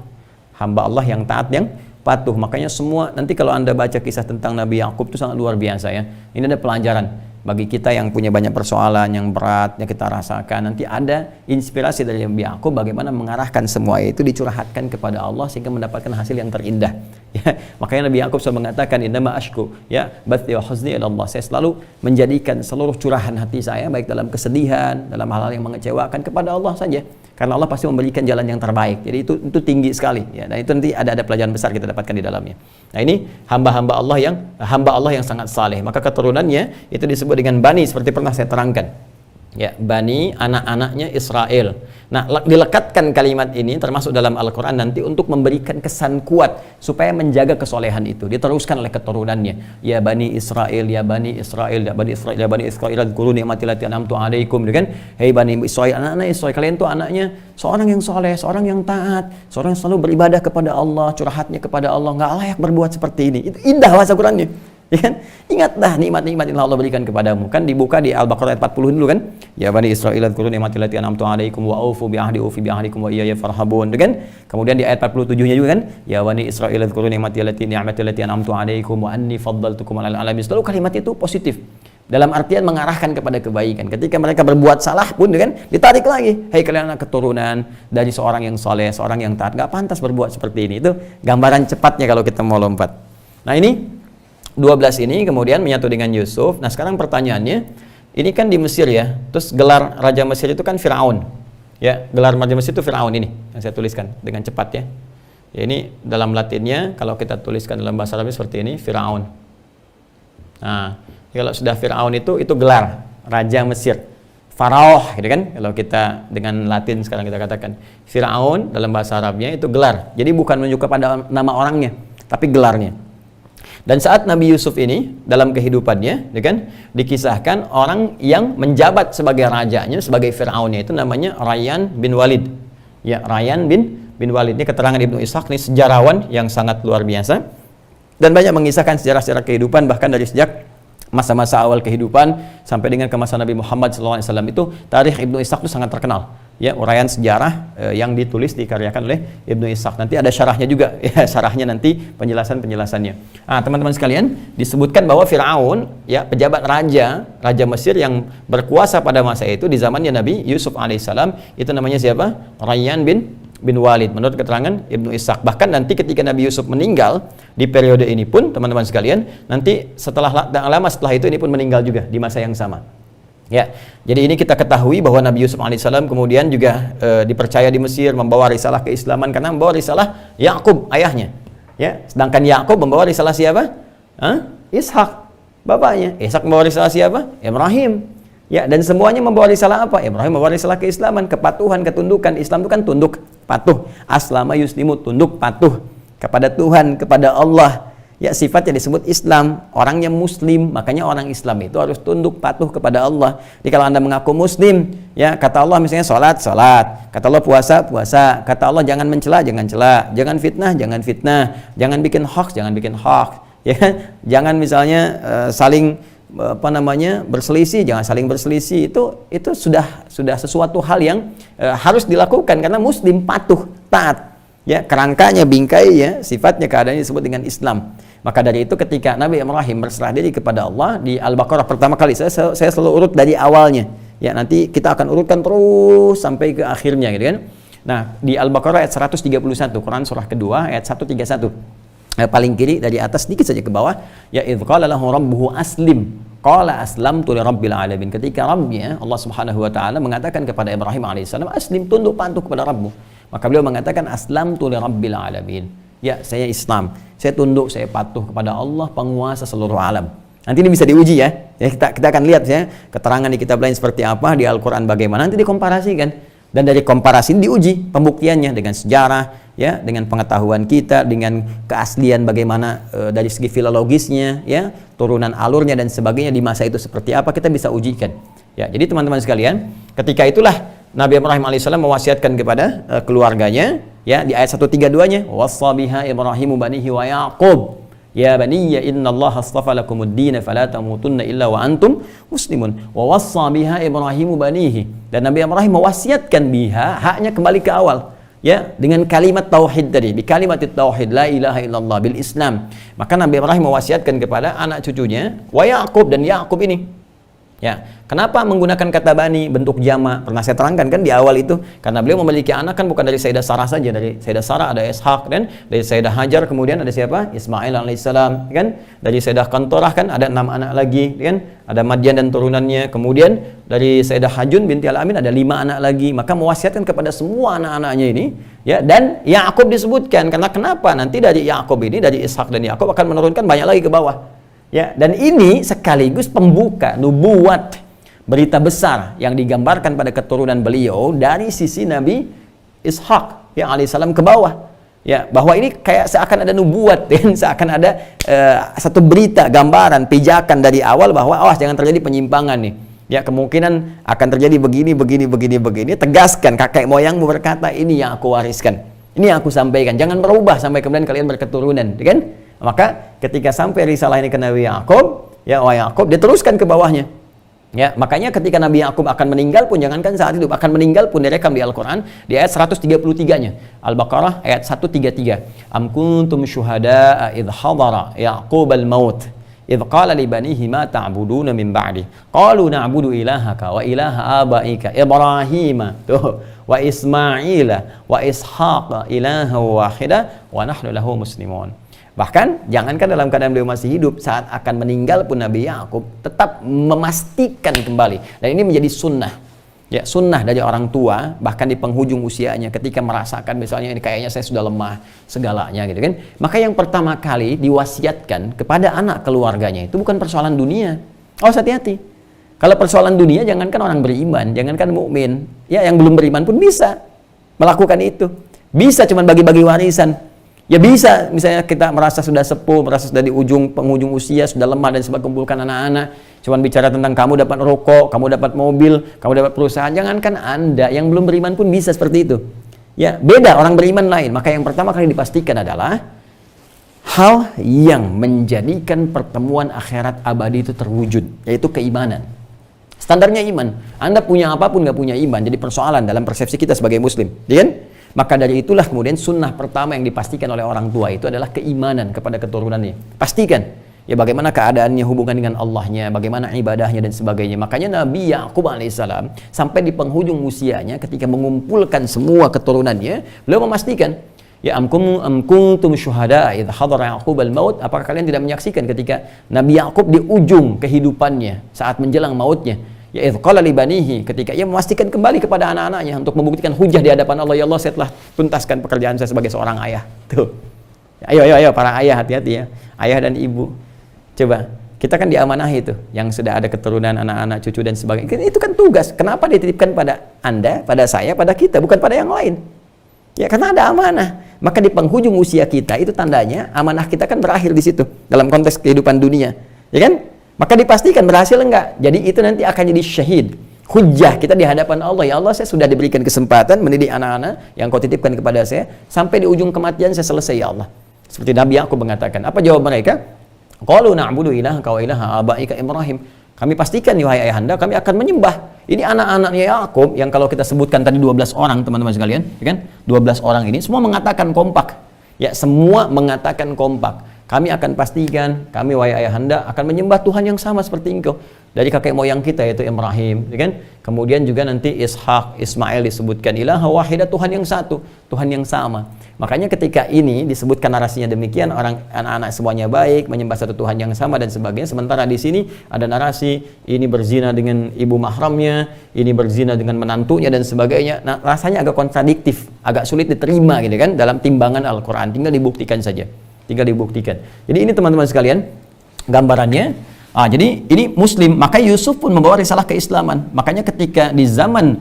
Hamba Allah yang taat, yang patuh. Makanya semua, nanti kalau Anda baca kisah tentang Nabi Yakub itu sangat luar biasa ya. Ini ada pelajaran bagi kita yang punya banyak persoalan yang berat yang kita rasakan. Nanti ada inspirasi dari Nabi Yakub bagaimana mengarahkan semua itu dicurhatkan kepada Allah sehingga mendapatkan hasil yang terindah. Ya, makanya Nabi Yakub selalu mengatakan innama ashku ya bathi wa huzni ila Allah. Saya selalu menjadikan seluruh curahan hati saya baik dalam kesedihan, dalam hal-hal yang mengecewakan kepada Allah saja. Karena Allah pasti memberikan jalan yang terbaik. Jadi itu tinggi sekali ya. Dan itu nanti ada pelajaran besar kita dapatkan di dalamnya. Nah, ini hamba Allah yang sangat saleh. Maka keturunannya itu disebut dengan Bani, seperti pernah saya terangkan. Ya, Bani, anak-anaknya Israel. Nah, dilekatkan kalimat ini termasuk dalam Al-Quran nanti untuk memberikan kesan kuat supaya menjaga kesolehan itu. Diteruskan oleh keturunannya. Ya Bani Israel, ya Bani Israel, ya Bani Israel, ya Bani Israel, adhkuru ni'mati allati an'amtu 'alaikum, kan? Hei Bani Israel, anak-anak Israel, kalian tuh anaknya seorang yang soleh, seorang yang taat, seorang yang selalu beribadah kepada Allah, curhatnya kepada Allah, nggak layak berbuat seperti ini. Itu indah bahasa Qurannya. Ya kan? Ingatlah nikmat-nikmat yang Allah berikan kepadamu. Kan dibuka di Al-Baqarah ayat 40 dulu kan? Ya Bani Israil adhkuru ni'mati allati an'amtu 'alaikum wa aufu bi ahdi ufi bi ahdikum wa iyaya farhabun. Kan? Kemudian di ayat 47-nya juga kan? Ya Bani Israil adhkuru ni'mati allati an'amtu 'alaikum wa anni faddaltukum 'alal 'alamin. Selalu kalimat itu positif. Dalam artian mengarahkan kepada kebaikan. Ketika mereka berbuat salah pun kan ditarik lagi. Hei kalian anak keturunan dari seorang yang soleh, seorang yang taat, enggak pantas berbuat seperti ini. Itu gambaran cepatnya kalau kita mau lompat. Nah, ini 12 ini kemudian menyatu dengan Yusuf. Nah, sekarang pertanyaannya, ini kan di Mesir ya. Terus gelar Raja Mesir itu kan Firaun. Ya, gelar Raja Mesir itu Firaun ini yang saya tuliskan dengan cepat ya. Ya, ini dalam Latinnya kalau kita tuliskan dalam bahasa Arab seperti ini, Firaun. Nah, kalau sudah Firaun itu gelar Raja Mesir. Faraoh gitu kan, kalau kita dengan Latin sekarang kita katakan Firaun dalam bahasa Arabnya itu gelar, jadi bukan menunjuk kepada nama orangnya tapi gelarnya. Dan saat Nabi Yusuf ini dalam kehidupannya gitu kan, dikisahkan orang yang menjabat sebagai rajanya, sebagai Firaunnya itu namanya Rayyan bin Walid. Ya, Rayyan bin Walid ini keterangan Ibnu Ishaq, ini sejarawan yang sangat luar biasa dan banyak mengisahkan sejarah-sejarah kehidupan, bahkan dari sejak masa-masa awal kehidupan sampai dengan ke masa Nabi Muhammad SAW. Itu tarikh Ibnu Ishaq itu sangat terkenal, ya, uraian sejarah yang ditulis dikaryakan oleh Ibnu Ishaq. Nanti ada syarahnya juga, ya, syarahnya nanti penjelasannya. Teman-teman sekalian, disebutkan bahwa Firaun, ya, pejabat raja Mesir yang berkuasa pada masa itu di zamannya Nabi Yusuf alaihissalam, itu namanya siapa? Rayyan bin Walid menurut keterangan Ibnu Ishaq. Bahkan nanti ketika Nabi Yusuf meninggal di periode ini pun, teman-teman sekalian, nanti lama setelah itu ini pun meninggal juga di masa yang sama. Ya, jadi ini kita ketahui bahwa Nabi Yusuf alaihissalam kemudian juga dipercaya di Mesir membawa risalah keislaman karena membawa risalah Yakub ayahnya. Ya, sedangkan Yakub membawa risalah siapa? Ishak bapaknya. Ishak membawa risalah siapa? Ibrahim. Ya, dan semuanya membawa risalah apa? Ibrahim membawa risalah keislaman, kepatuhan, ketundukan. Islam itu kan tunduk, patuh. Aslama yuslimu, tunduk, patuh kepada Tuhan, kepada Allah. Ya, sifatnya disebut Islam, orangnya muslim, makanya orang Islam itu harus tunduk, patuh kepada Allah. Jadi kalau Anda mengaku muslim, ya, kata Allah misalnya salat, kata Allah puasa, kata Allah jangan mencela, jangan fitnah, jangan bikin hoax, ya kan? Jangan misalnya saling berselisih, jangan saling berselisih. Itu sudah sesuatu hal yang harus dilakukan karena muslim patuh, taat. Ya, kerangkanya, bingkainya, sifatnya, keadaannya disebut dengan Islam. Maka dari itu ketika Nabi Ibrahim berserah diri kepada Allah di Al-Baqarah pertama kali, saya selalu urut dari awalnya. Ya, nanti kita akan urutkan terus sampai ke akhirnya gitu kan. Nah, di Al-Baqarah ayat 131, Quran surah kedua ayat 131. Paling kiri dari atas sedikit saja ke bawah, ya, idz qala lahu rabbuhu aslim qala aslamtu lirabbil alamin. Ketika Rabbnya Allah Subhanahu wa taala mengatakan kepada Ibrahim alaihissalam, aslim, tunduk patuh kepada Rabbmu. Maka beliau mengatakan aslamtu lirabbil alamin. Ya, saya Islam, saya tunduk, saya patuh kepada Allah penguasa seluruh alam. Nanti ini bisa diuji ya. Kita akan lihat ya keterangan di kitab lain seperti apa, di Al-Qur'an bagaimana, nanti dikomparasikan. Dan dari komparasi diuji pembuktiannya dengan sejarah, ya, dengan pengetahuan kita, dengan keaslian bagaimana dari segi filologisnya, ya, turunan alurnya dan sebagainya di masa itu seperti apa, kita bisa ujikan. Ya, jadi teman-teman sekalian, ketika itulah Nabi Ibrahim alaihissalam mewasiatkan kepada keluarganya, ya, di ayat 132-nya, wassa biha Ibrahimu banihi wa Yaqub. Ya baniya innallaha astafa lakumud din fala tamutunna illa wa antum muslimun. Wa wassa biha Ibrahimu banihi. Dan Nabi Ibrahim mewasiatkan biha, haknya kembali ke awal. Ya, dengan kalimat tauhid tadi, bi kalimatit tauhid la ilaha illallah bil Islam. Maka Nabi Ibrahim mewasiatkan kepada anak cucunya, wa Yaqub, dan Yaqub ini. Ya, kenapa menggunakan kata bani bentuk jamak? Pernah saya terangkan kan di awal itu, karena beliau memiliki anak kan bukan dari Sayyidah Sarah saja, dari Sayyidah Sarah ada Ishak, dan dari Sayyidah Hajar kemudian ada siapa? Ismail alaihissalam, kan? Dari Sayyidah Kantorah kan ada 6 anak lagi, kan? Ada Madian dan turunannya. Kemudian dari Sayyidah Hajun binti Al-Amin ada 5 anak lagi. Maka mewasiatkan kepada semua anak-anaknya ini, ya, dan Yakub disebutkan karena kenapa? Nanti dari Yakub ini, dari Ishak dan Yakub akan menurunkan banyak lagi ke bawah. Ya, dan ini sekaligus pembuka nubuat, berita besar yang digambarkan pada keturunan beliau dari sisi Nabi Ishak yang alaihissalam ke bawah. Ya, bahwa ini kayak seakan ada nubuat dan seakan ada satu berita, gambaran, pijakan dari awal bahwa awas jangan terjadi penyimpangan nih. Ya, kemungkinan akan terjadi begini. Tegaskan, kakek moyangmu berkata, ini yang aku wariskan, ini yang aku sampaikan. Jangan berubah sampai kemudian kalian berketurunan, kan? Maka ketika sampai risalah ini ke Nabi Yakub, ya, wa Yakub, diteruskan ke bawahnya. Ya, makanya ketika Nabi Yakub akan meninggal pun, jangankan saat hidup, akan meninggal pun direkam di Al-Qur'an di ayat 133-nya. Al-Baqarah ayat 133. Am kuntum syuhada'a idh hadara Yaqub al-maut idh qala li banihi ma ta'buduna min ba'di qalu na'budu ilahaka wa ilaha abaika Ibrahim wa Ismaila wa Ishaqa ilaha wahida wa nahnu lahu muslimun. Bahkan jangankan dalam keadaan beliau masih hidup, saat akan meninggal pun Nabi Yakub tetap memastikan kembali. Dan ini menjadi sunnah, ya, sunnah dari orang tua, bahkan di penghujung usianya ketika merasakan misalnya ini kayaknya saya sudah lemah segalanya gitu kan. Maka yang pertama kali diwasiatkan kepada anak keluarganya itu bukan persoalan dunia. Oh, hati-hati. Kalau persoalan dunia, jangankan orang beriman, jangankan mukmin, ya yang belum beriman pun bisa melakukan itu. Bisa cuman bagi-bagi warisan. Ya bisa, misalnya kita merasa sudah sepuh, merasa sudah di penghujung usia, sudah lemah dan sebagainya, kumpulkan anak-anak, cuman bicara tentang kamu dapat rokok, kamu dapat mobil, kamu dapat perusahaan. Jangankan Anda yang belum beriman pun bisa seperti itu. Ya, beda orang beriman lain. Maka yang pertama kali dipastikan adalah hal yang menjadikan pertemuan akhirat abadi itu terwujud, yaitu keimanan. Standarnya iman. Anda punya apapun nggak punya iman, jadi persoalan dalam persepsi kita sebagai muslim, ya kan? Maka dari itulah kemudian sunnah pertama yang dipastikan oleh orang tua itu adalah keimanan kepada keturunannya. Pastikan ya bagaimana keadaannya, hubungan dengan Allahnya, bagaimana ibadahnya dan sebagainya. Makanya Nabi Ya'qub alaihissalam sampai di penghujung usianya ketika mengumpulkan semua keturunannya, beliau memastikan, ya am kuntum syuhada idh hadara Ya'qub al-maut, apakah kalian tidak menyaksikan ketika Nabi Ya'qub di ujung kehidupannya saat menjelang mautnya, ya idh qala li banihi, ketika ia memastikan kembali kepada anak-anaknya untuk membuktikan hujah di hadapan Allah, ya Allah saya telah tuntaskan pekerjaan saya sebagai seorang ayah. Tuh. Ayo para ayah, hati-hati ya. Ayah dan ibu. Coba, kita kan diamanahi itu yang sudah ada keturunan, anak-anak, cucu dan sebagainya. Itu kan tugas. Kenapa dititipkan pada Anda, pada saya, pada kita, bukan pada yang lain? Ya karena ada amanah. Maka di penghujung usia kita itu tandanya amanah kita kan berakhir di situ dalam konteks kehidupan dunia. Ya kan? Maka dipastikan berhasil enggak. Jadi itu nanti akan jadi syahid, hujjah kita di hadapan Allah. Ya Allah, saya sudah diberikan kesempatan mendidik anak-anak yang kau titipkan kepada saya, sampai di ujung kematian saya selesai ya Allah. Seperti Nabi Ya'qub mengatakan. Apa jawab mereka? Qalu na'budu ilahaka wa ilaha abaika Ibrahim. Kami pastikan wahai ayahanda, kami akan menyembah. Ini anak-anaknya Ya'qub yang kalau kita sebutkan tadi 12 orang teman-teman sekalian, ya kan? 12 orang ini semua mengatakan kompak. Ya, semua mengatakan kompak. Kami akan pastikan, kami wahai ayahanda akan menyembah Tuhan yang sama seperti engkau. Dari kakek moyang kita yaitu Ibrahim, ya kan? Kemudian juga nanti Ishak, Ismail disebutkan ilaha wahidah, Tuhan yang satu, Tuhan yang sama. Makanya ketika ini disebutkan narasinya demikian, anak-anak semuanya baik, menyembah satu Tuhan yang sama dan sebagainya. Sementara di sini ada narasi ini berzina dengan ibu mahramnya, ini berzina dengan menantunya dan sebagainya. Nah, rasanya agak kontradiktif, agak sulit diterima gitu kan dalam timbangan Al-Qur'an. Tinggal dibuktikan saja. Tinggal dibuktikan. Jadi ini teman-teman sekalian gambarannya. Jadi ini Muslim, maka Yusuf pun membawa risalah keislaman. Makanya ketika di zaman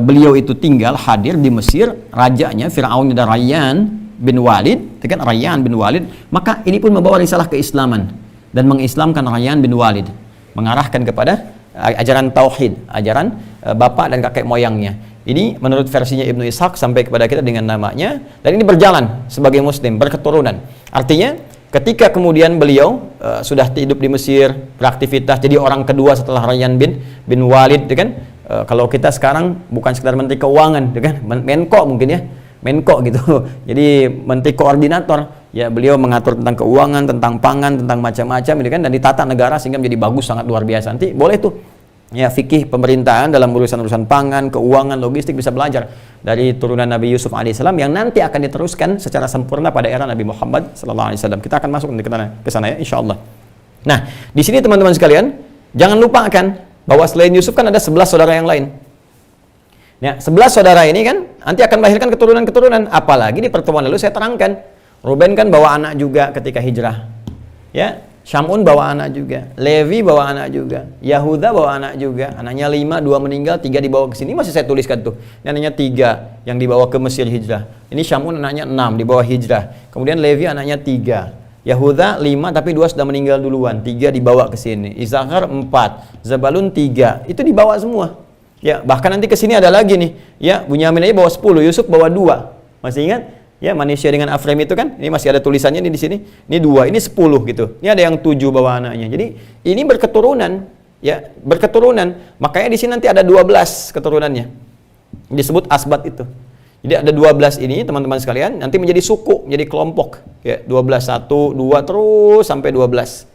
beliau itu tinggal hadir di Mesir, rajanya Fir'aun dan Rayyan bin Walid, kan Rayyan bin Walid, maka ini pun membawa risalah keislaman dan mengislamkan Rayyan bin Walid, mengarahkan kepada ajaran tauhid, ajaran bapak dan kakek moyangnya. Ini menurut versinya Ibnu Ishaq sampai kepada kita dengan namanya, dan ini berjalan sebagai Muslim, berketurunan. Artinya ketika kemudian beliau sudah hidup di Mesir, beraktivitas, jadi orang kedua setelah Rayyan bin Walid, kan? Kalau kita sekarang bukan sekedar menteri keuangan, kan? Menko mungkin ya, Menko gitu. Jadi menteri koordinator, ya beliau mengatur tentang keuangan, tentang pangan, tentang macam-macam, kan? Dan ditata negara sehingga menjadi bagus, sangat luar biasa. Nanti boleh tuh. Ya, fikih pemerintahan dalam urusan-urusan pangan, keuangan, logistik bisa belajar dari turunan Nabi Yusuf alaihissalam yang nanti akan diteruskan secara sempurna pada era Nabi Muhammad sallallahu alaihi wasallam. Kita akan masuk ke sana ya insyaallah. Nah, di sini teman-teman sekalian, jangan lupakan bahwa selain Yusuf kan ada 11 saudara yang lain. Ya, 11 saudara ini kan nanti akan melahirkan keturunan-keturunan. Apalagi di pertemuan lalu saya terangkan, Ruben kan bawa anak juga ketika hijrah. Ya, Syamun bawa anak juga, Levi bawa anak juga, Yahuda bawa anak juga. Anaknya 5, 2 meninggal, 3 dibawa ke sini. Masih saya tuliskan tuh. Ini anaknya 3 yang dibawa ke Mesir hijrah. Ini Syamun anaknya 6 dibawa hijrah. Kemudian Levi anaknya 3. Yahuda 5 tapi 2 sudah meninggal duluan, 3 dibawa ke sini. Isakar 4, Zabalun 3. Itu dibawa semua. Ya, bahkan nanti ke sini ada lagi nih. Ya, Bunyamin aja bawa 10, Yusuf bawa 2. Masih ingat? Ya, manusia dengan Afrem itu kan, ini masih ada tulisannya nih di sini. Ini 2, ini 10 gitu. Ini ada yang 7 bawa anaknya. Jadi ini berketurunan, ya, berketurunan. Makanya di sini nanti ada 12 keturunannya. Disebut asbat itu. Jadi ada 12 ini teman-teman sekalian, nanti menjadi suku, menjadi kelompok. Ya, 12, 1, 2 terus sampai 12.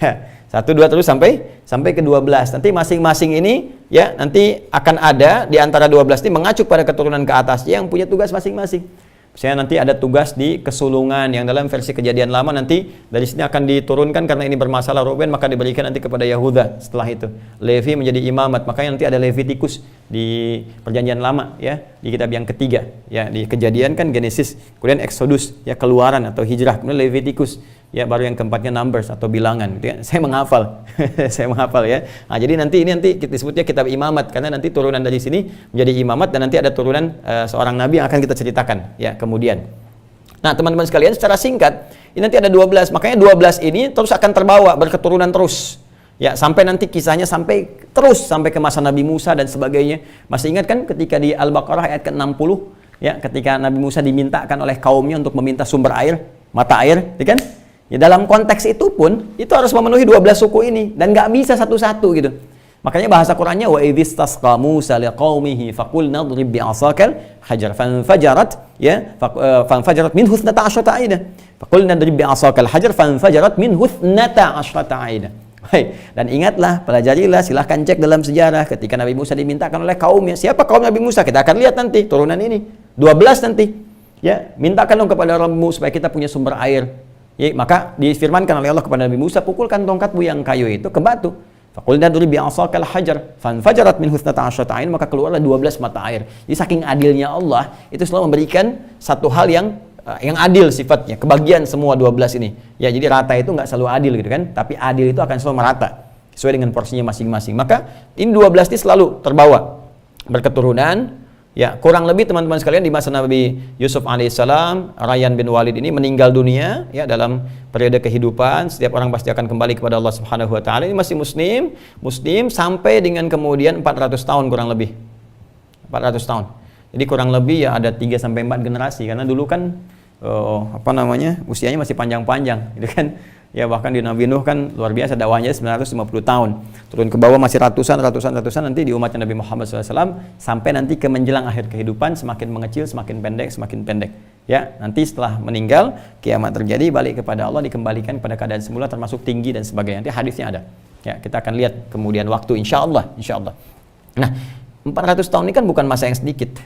Ya, 1, 2 terus sampai ke 12. Nanti masing-masing ini ya nanti akan ada di antara 12 ini mengacu pada keturunan ke atasnya yang punya tugas masing-masing. Saya nanti ada tugas di kesulungan yang dalam versi kejadian lama, nanti dari sini akan diturunkan karena ini bermasalah Ruben, maka diberikan nanti kepada Yahuda setelah itu. Levi menjadi imamat, makanya nanti ada Levitikus di perjanjian lama ya, di kitab yang ketiga ya, di kejadian kan Genesis, kemudian Exodus ya, keluaran atau hijrah, kemudian Levitikus ya baru yang keempatnya numbers atau bilangan gitu ya. Saya menghafal. Saya menghafal ya. Nah, jadi nanti kita disebutnya kitab imamat karena nanti turunan dari sini menjadi imamat dan nanti ada turunan seorang nabi yang akan kita ceritakan ya kemudian. Nah, teman-teman sekalian, secara singkat ini nanti ada 12. Makanya 12 ini terus akan terbawa berketurunan terus. Ya, sampai nanti kisahnya sampai ke masa Nabi Musa dan sebagainya. Masih ingat kan ketika di Al-Baqarah ayat ke-60 ya, ketika Nabi Musa dimintakan oleh kaumnya untuk meminta sumber air, mata air, ya kan? Ya, dalam konteks itu pun itu harus memenuhi 12 suku ini dan nggak bisa satu-satu gitu. Makanya bahasa Qur'annya wa idzistasqa Musa liqaumihi faqulna idrib bi'asakal hajar fanfajarat ya fanfajarat minhu 12 'aina. Faqulna idrib bi'asakal hajar fanfajarat minhu 12 'aina. Baik, dan ingatlah, pelajarilah, silahkan cek dalam sejarah ketika Nabi Musa dimintakan oleh kaumnya. Siapa kaum Nabi Musa? Kita akan lihat nanti turunan ini 12 nanti. Ya, mintakan dong kepada Rabbmu supaya kita punya sumber air. Ya, maka difirmankan oleh Allah kepada Nabi Musa, pukulkan tongkatmu yang kayu itu ke batu. Faqulna idrib bi'asakal hajar fanfajarat minhu 12 'ain, maka keluarlah 12 mata air. Jadi saking adilnya Allah, itu selalu memberikan satu hal yang adil sifatnya, kebagian semua 12 ini. Ya, jadi rata itu nggak selalu adil gitu kan, tapi adil itu akan selalu merata sesuai dengan porsinya masing-masing. Maka ini 12 ini selalu terbawa berketurunan. Ya, kurang lebih teman-teman sekalian di masa Nabi Yusuf alaihissalam, Rayyan bin Walid ini meninggal dunia ya dalam periode kehidupan. Setiap orang pasti akan kembali kepada Allah Subhanahu wa taala. Ini masih muslim sampai dengan kemudian 400 tahun kurang lebih. 400 tahun. Jadi kurang lebih ya ada 3 sampai 4 generasi karena dulu kan usianya masih panjang-panjang gitu kan. Ya, bahkan di Nabi Nuh kan luar biasa dakwahnya 950 tahun. Turun ke bawah masih ratusan nanti di umatnya Nabi Muhammad SAW sampai nanti ke menjelang akhir kehidupan semakin mengecil, semakin pendek. Ya, nanti setelah meninggal kiamat terjadi, balik kepada Allah, dikembalikan pada keadaan semula termasuk tinggi dan sebagainya. Nanti hadisnya ada. Ya, kita akan lihat kemudian waktu insyaallah. Nah, 400 tahun ini kan bukan masa yang sedikit.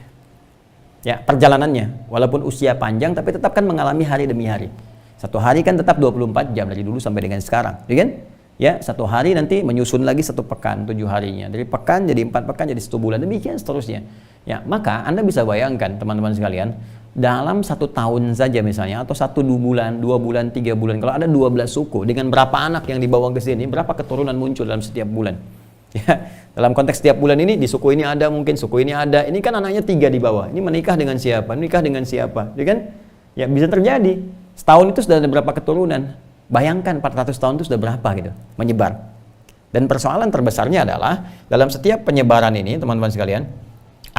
Ya, perjalanannya walaupun usia panjang tapi tetap kan mengalami hari demi hari. Satu hari kan tetap 24 jam dari dulu sampai dengan sekarang, ya kan? Ya, satu hari nanti menyusun lagi 1 pekan, 7 harinya. Dari pekan jadi 4 pekan jadi 1 bulan, demikian seterusnya. Ya, maka Anda bisa bayangkan teman-teman sekalian, dalam 1 tahun saja misalnya atau 1-2 bulan, 2 bulan, 3 bulan, kalau ada 12 suku dengan berapa anak yang dibawa ke sini, berapa keturunan muncul dalam setiap bulan. Ya, dalam konteks setiap bulan ini di suku ini ada, mungkin suku ini ada. Ini kan anaknya 3 di bawah. Ini menikah dengan siapa? Ya kan? Ya, bisa terjadi. Setahun itu sudah ada berapa keturunan? Bayangkan 400 tahun itu sudah berapa gitu menyebar. Dan persoalan terbesarnya adalah dalam setiap penyebaran ini, teman-teman sekalian,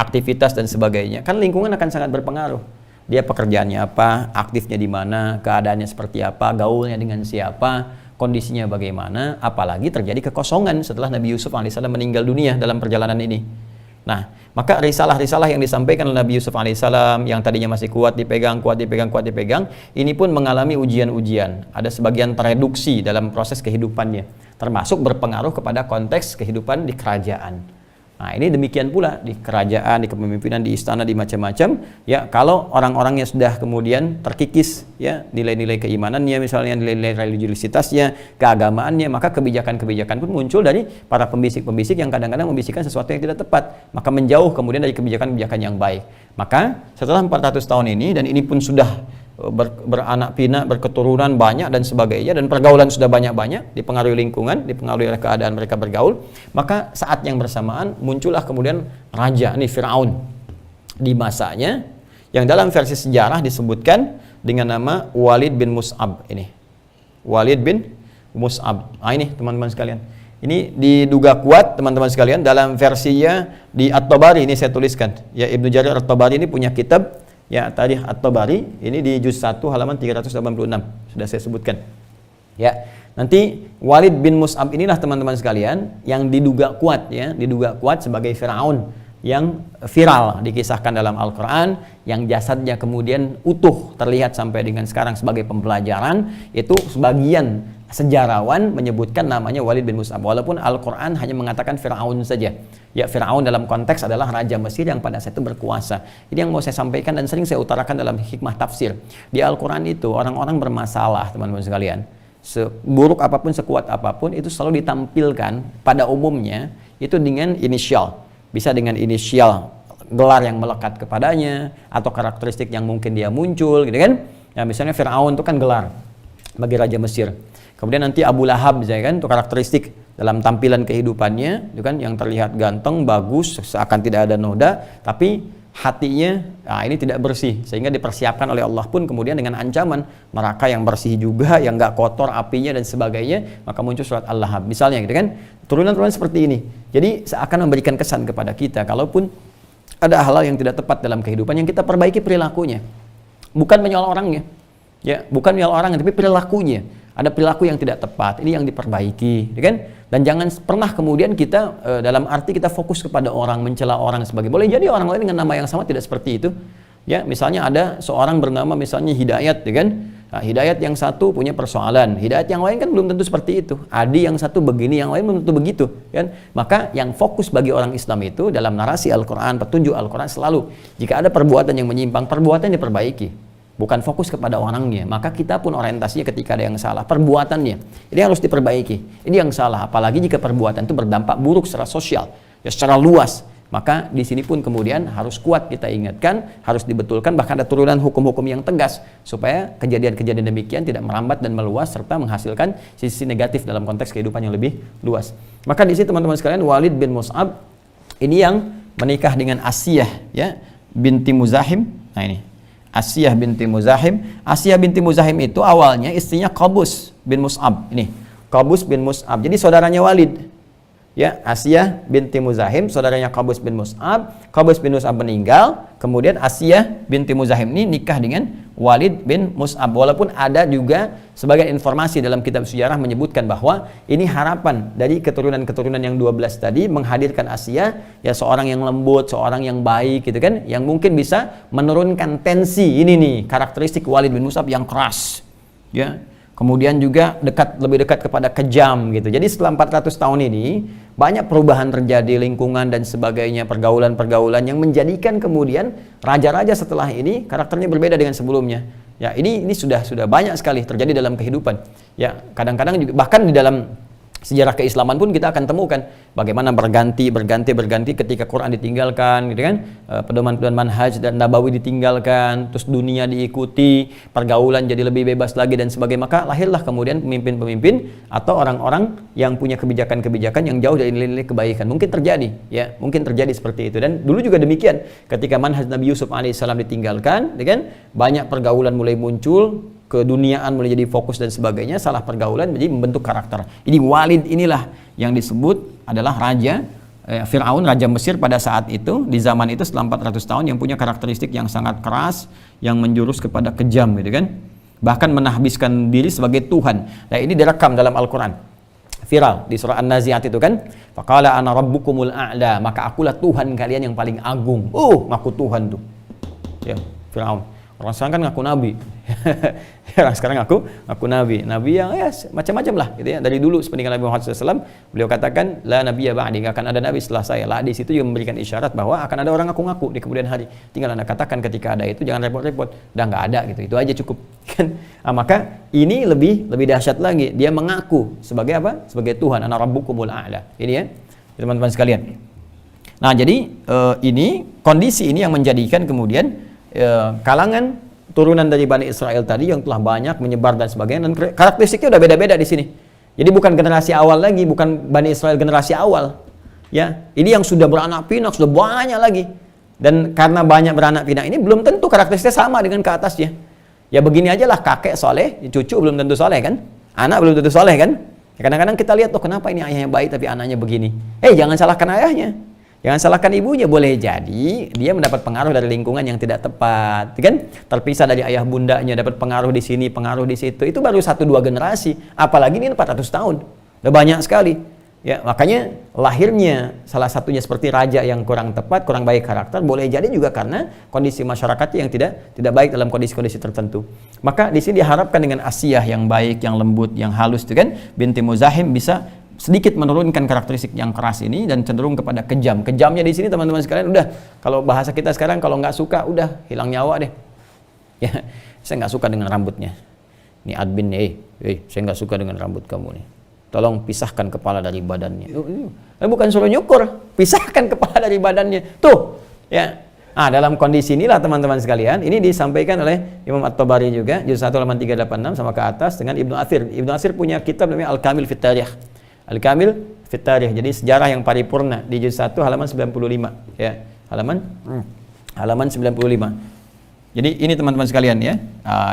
aktivitas dan sebagainya, kan lingkungan akan sangat berpengaruh. Dia pekerjaannya apa, aktifnya di mana, keadaannya seperti apa, gaulnya dengan siapa, kondisinya bagaimana, apalagi terjadi kekosongan setelah Nabi Yusuf alaihissalam meninggal dunia dalam perjalanan ini. Nah, maka risalah-risalah yang disampaikan oleh Nabi Yusuf alaihissalam yang tadinya masih kuat dipegang, ini pun mengalami ujian-ujian. Ada sebagian tereduksi dalam proses kehidupannya, termasuk berpengaruh kepada konteks kehidupan di kerajaan. Nah, ini demikian pula di kerajaan, di kepemimpinan, di istana, di macam-macam. Ya, kalau orang-orangnya sudah kemudian terkikis, ya, nilai-nilai keimanannya, misalnya nilai-nilai religiositasnya, keagamaannya, maka kebijakan-kebijakan pun muncul dari para pembisik-pembisik yang kadang-kadang membisikkan sesuatu yang tidak tepat. Maka menjauh kemudian dari kebijakan-kebijakan yang baik. Maka setelah 400 tahun ini, dan ini pun sudah beranak pinak, berketurunan banyak dan sebagainya, dan pergaulan sudah banyak-banyak, dipengaruhi lingkungan, dipengaruhi oleh keadaan mereka bergaul, maka saat yang bersamaan muncullah kemudian raja ini Fir'aun di masanya, yang dalam versi sejarah disebutkan dengan nama Walid bin Mus'ab. Ini Walid bin Mus'ab. Nah, ini teman-teman sekalian, ini diduga kuat teman-teman sekalian dalam versinya di At-Tabari. Ini saya tuliskan ya, Ibnu Jarir At-Tabari ini punya kitab ya, Tarikh At-Tabari, ini di juz 1 halaman 386 sudah saya sebutkan. Ya, nanti Walid bin Mus'ab inilah teman-teman sekalian yang diduga kuat sebagai Firaun yang viral dikisahkan dalam Al-Qur'an, yang jasadnya kemudian utuh terlihat sampai dengan sekarang sebagai pembelajaran. Itu sebagian sejarawan menyebutkan namanya Walid bin Mus'ab, walaupun Al-Qur'an hanya mengatakan Firaun saja. Ya, Firaun dalam konteks adalah raja Mesir yang pada saat itu berkuasa. Ini yang mau saya sampaikan dan sering saya utarakan dalam hikmah tafsir. Di Al-Quran itu orang-orang bermasalah teman-teman sekalian. Seburuk apapun, sekuat apapun, itu selalu ditampilkan pada umumnya itu dengan inisial. Bisa dengan inisial gelar yang melekat kepadanya, atau karakteristik yang mungkin dia muncul gitu kan. Ya, misalnya Firaun itu kan gelar. bagi raja Mesir. Kemudian nanti Abu Lahab, ya kan, itu karakteristik dalam tampilan kehidupannya, itu kan yang terlihat ganteng, bagus, seakan tidak ada noda, tapi hatinya ini tidak bersih, sehingga dipersiapkan oleh Allah pun kemudian dengan ancaman neraka yang bersih juga, yang nggak kotor apinya dan sebagainya, maka muncul surat Al-Lahab misalnya, gitu kan, turunan-turunan seperti ini. Jadi seakan memberikan kesan kepada kita, kalaupun ada hal-hal yang tidak tepat dalam kehidupan, yang kita perbaiki perilakunya, bukan menyoal orangnya, ya, bukan menyoal orangnya, tapi perilakunya. Ada perilaku yang tidak tepat, ini yang diperbaiki, ya kan? Dan jangan pernah kemudian kita dalam arti kita fokus kepada orang, mencela orang sebagai. Boleh jadi orang lain dengan nama yang sama tidak seperti itu. Ya, misalnya ada seorang bernama misalnya Hidayat, ya kan? Nah, Hidayat yang satu punya persoalan, Hidayat yang lain kan belum tentu seperti itu. Adi yang satu begini, yang lain belum tentu begitu, kan? Maka yang fokus bagi orang Islam itu dalam narasi Al-Qur'an, petunjuk Al-Qur'an selalu jika ada perbuatan yang menyimpang, perbuatan diperbaiki. Bukan fokus kepada orangnya, maka kita pun orientasinya ketika ada yang salah, perbuatannya ini harus diperbaiki, ini yang salah, apalagi jika perbuatan itu berdampak buruk secara sosial, ya secara luas, maka di sini pun kemudian harus kuat kita ingatkan, harus dibetulkan, bahkan ada turunan hukum-hukum yang tegas, supaya kejadian-kejadian demikian tidak merambat dan meluas, serta menghasilkan sisi negatif dalam konteks kehidupan yang lebih luas. Maka di sini teman-teman sekalian, Walid bin Mus'ab ini yang menikah dengan Asiyah, ya, binti Muzahim. Nah ini Asiyah binti Muzahim. Asiyah binti Muzahim itu awalnya istrinya Qabus bin Mus'ab. Ini Qabus bin Mus'ab. Jadi saudaranya Walid. Ya, Asiyah binti Muzahim, saudaranya Qabus bin Mus'ab. Qabus bin Mus'ab meninggal, kemudian Asiyah binti Muzahim ini nikah dengan Walid bin Mus'ab. Walaupun ada juga sebagian informasi dalam kitab sejarah menyebutkan bahwa ini harapan dari keturunan-keturunan yang 12 tadi menghadirkan Asiyah, ya seorang yang lembut, seorang yang baik gitu kan, yang mungkin bisa menurunkan tensi ini nih, karakteristik Walid bin Mus'ab yang keras. Ya. Kemudian juga lebih dekat kepada kejam gitu. Jadi setelah 400 tahun ini banyak perubahan terjadi, lingkungan dan sebagainya, pergaulan-pergaulan yang menjadikan kemudian raja-raja setelah ini karakternya berbeda dengan sebelumnya. Ya, ini sudah banyak sekali terjadi dalam kehidupan. Ya, kadang-kadang juga bahkan di dalam sejarah keislaman pun kita akan temukan bagaimana berganti ketika Quran ditinggalkan, gitu kan, pedoman-pedoman manhaj dan nabawi ditinggalkan, terus dunia diikuti, pergaulan jadi lebih bebas lagi dan sebagainya. Maka lahirlah kemudian pemimpin-pemimpin atau orang-orang yang punya kebijakan-kebijakan yang jauh dari nilai-nilai kebaikan. Mungkin terjadi seperti itu. Dan dulu juga demikian, ketika manhaj Nabi Yusuf alaihissalam ditinggalkan, gitu kan, banyak pergaulan mulai muncul, keduniaan mulai jadi fokus dan sebagainya, salah pergaulan jadi membentuk karakter. Ini Walid inilah yang disebut adalah raja Fir'aun, raja Mesir pada saat itu, di zaman itu setelah 400 tahun, yang punya karakteristik yang sangat keras, yang menjurus kepada kejam gitu kan. Bahkan menahbiskan diri sebagai Tuhan. Nah, ini direkam dalam Al-Qur'an. Viral di surah An-Nazi'at itu kan. Faqala ana rabbukumul a'la, maka akulah Tuhan kalian yang paling agung. Ngaku Tuhan tuh. Ya, Fir'aun. Orang sekarang kan ngaku nabi. Orang sekarang ngaku nabi. Nabi yang ya macam-macam lah gitu ya. Dari dulu sepeninggal Nabi Muhammad SAW, beliau katakan la nabiyya ba'di, enggak akan ada nabi setelah saya. Lah di situ juga memberikan isyarat bahwa akan ada orang ngaku-ngaku di kemudian hari. Tinggal Anda katakan ketika ada itu, jangan repot-repot. Udah enggak ada gitu. Itu aja cukup. Kan? Maka ini lebih dahsyat lagi. Dia mengaku sebagai apa? Sebagai Tuhan. Ana rabbukumul a'la. Ini ya, teman-teman sekalian. Nah, jadi ini kondisi ini yang menjadikan kemudian kalangan turunan dari Bani Israel tadi yang telah banyak menyebar dan sebagainya, dan karakteristiknya udah beda-beda di sini. Jadi bukan generasi awal lagi, bukan Bani Israel generasi awal. Ya, ini yang sudah beranak pinak, sudah banyak lagi. Dan karena banyak beranak pinak ini belum tentu karakteristiknya sama dengan ke atasnya. Ya begini aja lah, kakek soleh, cucu belum tentu soleh kan? Anak belum tentu soleh kan? Ya, kadang-kadang kita lihat tuh kenapa ini ayahnya baik tapi anaknya begini. Jangan salahkan ayahnya. Jangan salahkan ibunya. Boleh jadi dia mendapat pengaruh dari lingkungan yang tidak tepat, kan? Terpisah dari ayah bundanya, dapat pengaruh di sini, pengaruh di situ. Itu baru 1-2 generasi, apalagi ini 400 tahun. Udah banyak sekali. Ya, makanya lahirnya salah satunya seperti raja yang kurang tepat, kurang baik karakter, boleh jadi juga karena kondisi masyarakatnya yang tidak baik dalam kondisi-kondisi tertentu. Maka di sini diharapkan dengan Asiyah yang baik, yang lembut, yang halus itu kan, binti Muzahim bisa sedikit menurunkan karakteristik yang keras ini dan cenderung kepada kejam. Kejamnya di sini teman-teman sekalian, udah kalau bahasa kita sekarang kalau nggak suka udah hilang nyawa deh. Ya, saya nggak suka dengan rambutnya. Ini admin saya nggak suka dengan rambut kamu nih. Tolong pisahkan kepala dari badannya. Bukan suruh nyukur, pisahkan kepala dari badannya. Tuh, ya Dalam kondisi inilah teman-teman sekalian, ini disampaikan oleh Imam At-Tabari juga, juz 1 halaman 386 sama ke atas dengan Ibnu Athir. Ibnu Athir punya kitab namanya Al-Kamil fit Tarikh. Al-Kamil fit Tarikh. Jadi sejarah yang paripurna di juz 1 halaman 95 ya. Halaman 95. Jadi ini teman-teman sekalian ya.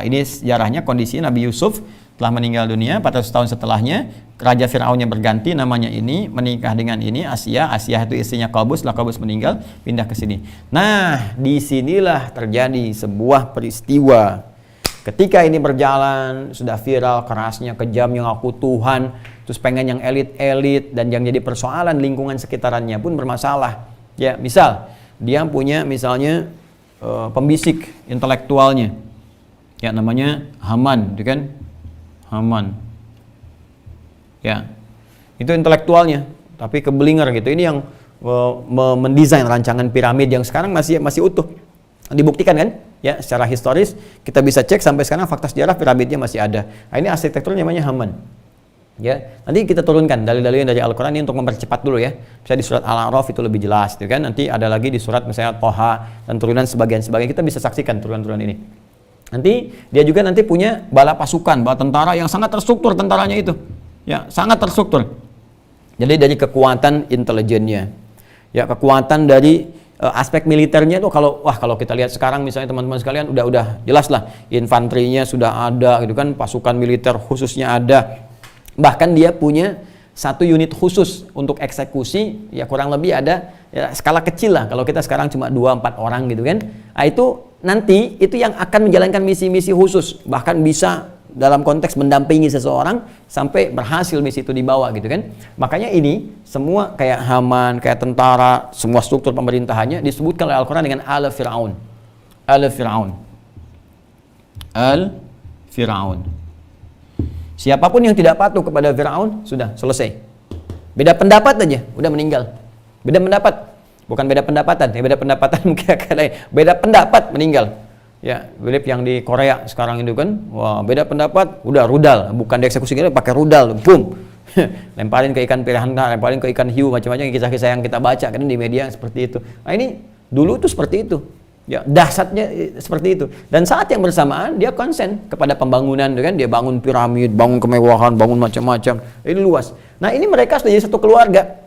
Ini sejarahnya kondisi Nabi Yusuf telah meninggal dunia 400 tahun setelahnya, Raja Fir'aun yang berganti namanya ini menikah dengan ini Asia itu istrinya Qabus, setelah Qabus meninggal pindah ke sini. Nah, disinilah terjadi sebuah peristiwa. Ketika ini berjalan, sudah viral, kerasnya, kejamnya, ngaku Tuhan, terus pengen yang elit-elit, dan yang jadi persoalan lingkungan sekitarannya pun bermasalah. Ya, misal dia punya misalnya pembisik intelektualnya, ya namanya Haman, gitu kan? Haman, ya itu intelektualnya, tapi keblinger gitu. Ini yang mendesain rancangan piramid yang sekarang masih utuh, dibuktikan kan? Ya, secara historis kita bisa cek sampai sekarang fakta sejarah piramidnya masih ada. Nah, ini arsitekturnya namanya Haman. Ya, nanti kita turunkan dalil-dalil dari Al-Quran ini untuk mempercepat dulu ya. Bisa di surat Al-A'raf itu lebih jelas, gitu kan? Nanti ada lagi di surat misalnya Toha dan turunan sebagian kita bisa saksikan turunan-turunan ini. Nanti dia juga nanti punya bala pasukan, bala tentara yang sangat terstruktur tentaranya itu. Ya, sangat terstruktur. Jadi dari kekuatan intelijennya. Ya, kekuatan dari aspek militernya tuh kalau kita lihat sekarang misalnya teman-teman sekalian udah jelas lah, infanterinya sudah ada gitu kan, pasukan militer khususnya ada. Bahkan dia punya satu unit khusus untuk eksekusi, ya kurang lebih ada ya, skala kecil lah. Kalau kita sekarang cuma 2-4 orang gitu kan. Nah, itu nanti itu yang akan menjalankan misi-misi khusus, bahkan bisa dalam konteks mendampingi seseorang sampai berhasil misi itu dibawa gitu kan. Makanya ini semua kayak Haman, kayak tentara, semua struktur pemerintahannya disebutkan oleh Al-Quran dengan Al-Fir'aun. Al-Fir'aun. Al-Fir'aun. Siapapun yang tidak patuh kepada Fir'aun sudah selesai. Beda pendapat aja udah meninggal. Beda pendapat. Bukan beda pendapatan, ya beda pendapatan mungkin beda pendapat meninggal. Ya, beliau yang di Korea sekarang itu kan, wah beda pendapat, udah rudal, bukan dieksekusi gitu, pakai rudal, boom, lemparin ke ikan piranha, lemparin ke ikan hiu, macam-macam kisah-kisah yang kita baca kan di media seperti itu. Nah ini dulu itu seperti itu, ya dahsyatnya seperti itu. Dan saat yang bersamaan dia konsen kepada pembangunan, kan dia bangun piramid, bangun kemewahan, bangun macam-macam, ini luas. Nah ini mereka sudah jadi satu keluarga,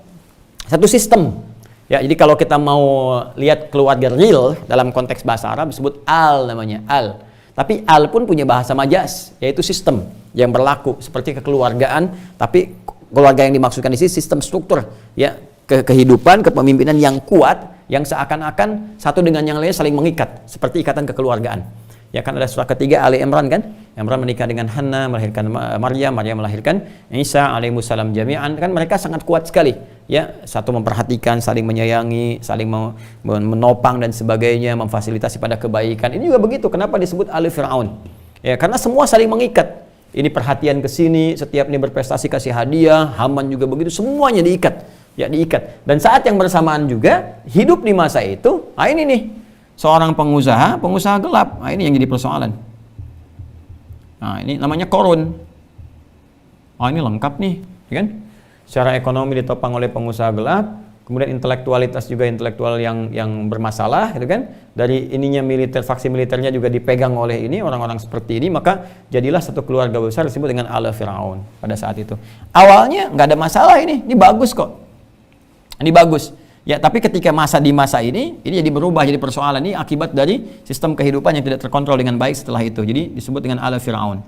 satu sistem. Ya, jadi kalau kita mau lihat keluarga real dalam konteks bahasa Arab disebut al namanya, al. Tapi al pun punya bahasa majas, yaitu sistem yang berlaku seperti kekeluargaan, tapi keluarga yang dimaksudkan di sini sistem struktur, ya, kehidupan, kepemimpinan yang kuat, yang seakan-akan satu dengan yang lain saling mengikat, seperti ikatan kekeluargaan. Ya kan ada surah ketiga Ali Imran kan, Imran menikah dengan Hanna, melahirkan Maryam, Maryam melahirkan Isa alaihissalam jami'an, kan mereka sangat kuat sekali. Ya, satu memperhatikan, saling menyayangi, saling menopang dan sebagainya, memfasilitasi pada kebaikan. Ini juga begitu. Kenapa disebut Ali Fir'aun? Ya, karena semua saling mengikat. Ini perhatian ke sini, setiap ini berprestasi kasih hadiah, Haman juga begitu, semuanya diikat. Ya, diikat. Dan saat yang bersamaan juga hidup di masa itu, ini nih seorang pengusaha gelap. Nah, ini yang jadi persoalan. Nah, ini namanya Korun. Ini lengkap nih, ya kan? Secara ekonomi ditopang oleh pengusaha gelap, kemudian intelektualitas juga intelektual yang bermasalah, gitu kan? Dari ininya militer, faksi militernya juga dipegang oleh ini orang-orang seperti ini, maka jadilah satu keluarga besar disebut dengan Al Fir'aun pada saat itu. Awalnya nggak ada masalah ini bagus kok, ini bagus. Ya, tapi ketika di masa ini jadi berubah, jadi persoalan. Ini akibat dari sistem kehidupan yang tidak terkontrol dengan baik setelah itu. Jadi disebut dengan Al Fir'aun.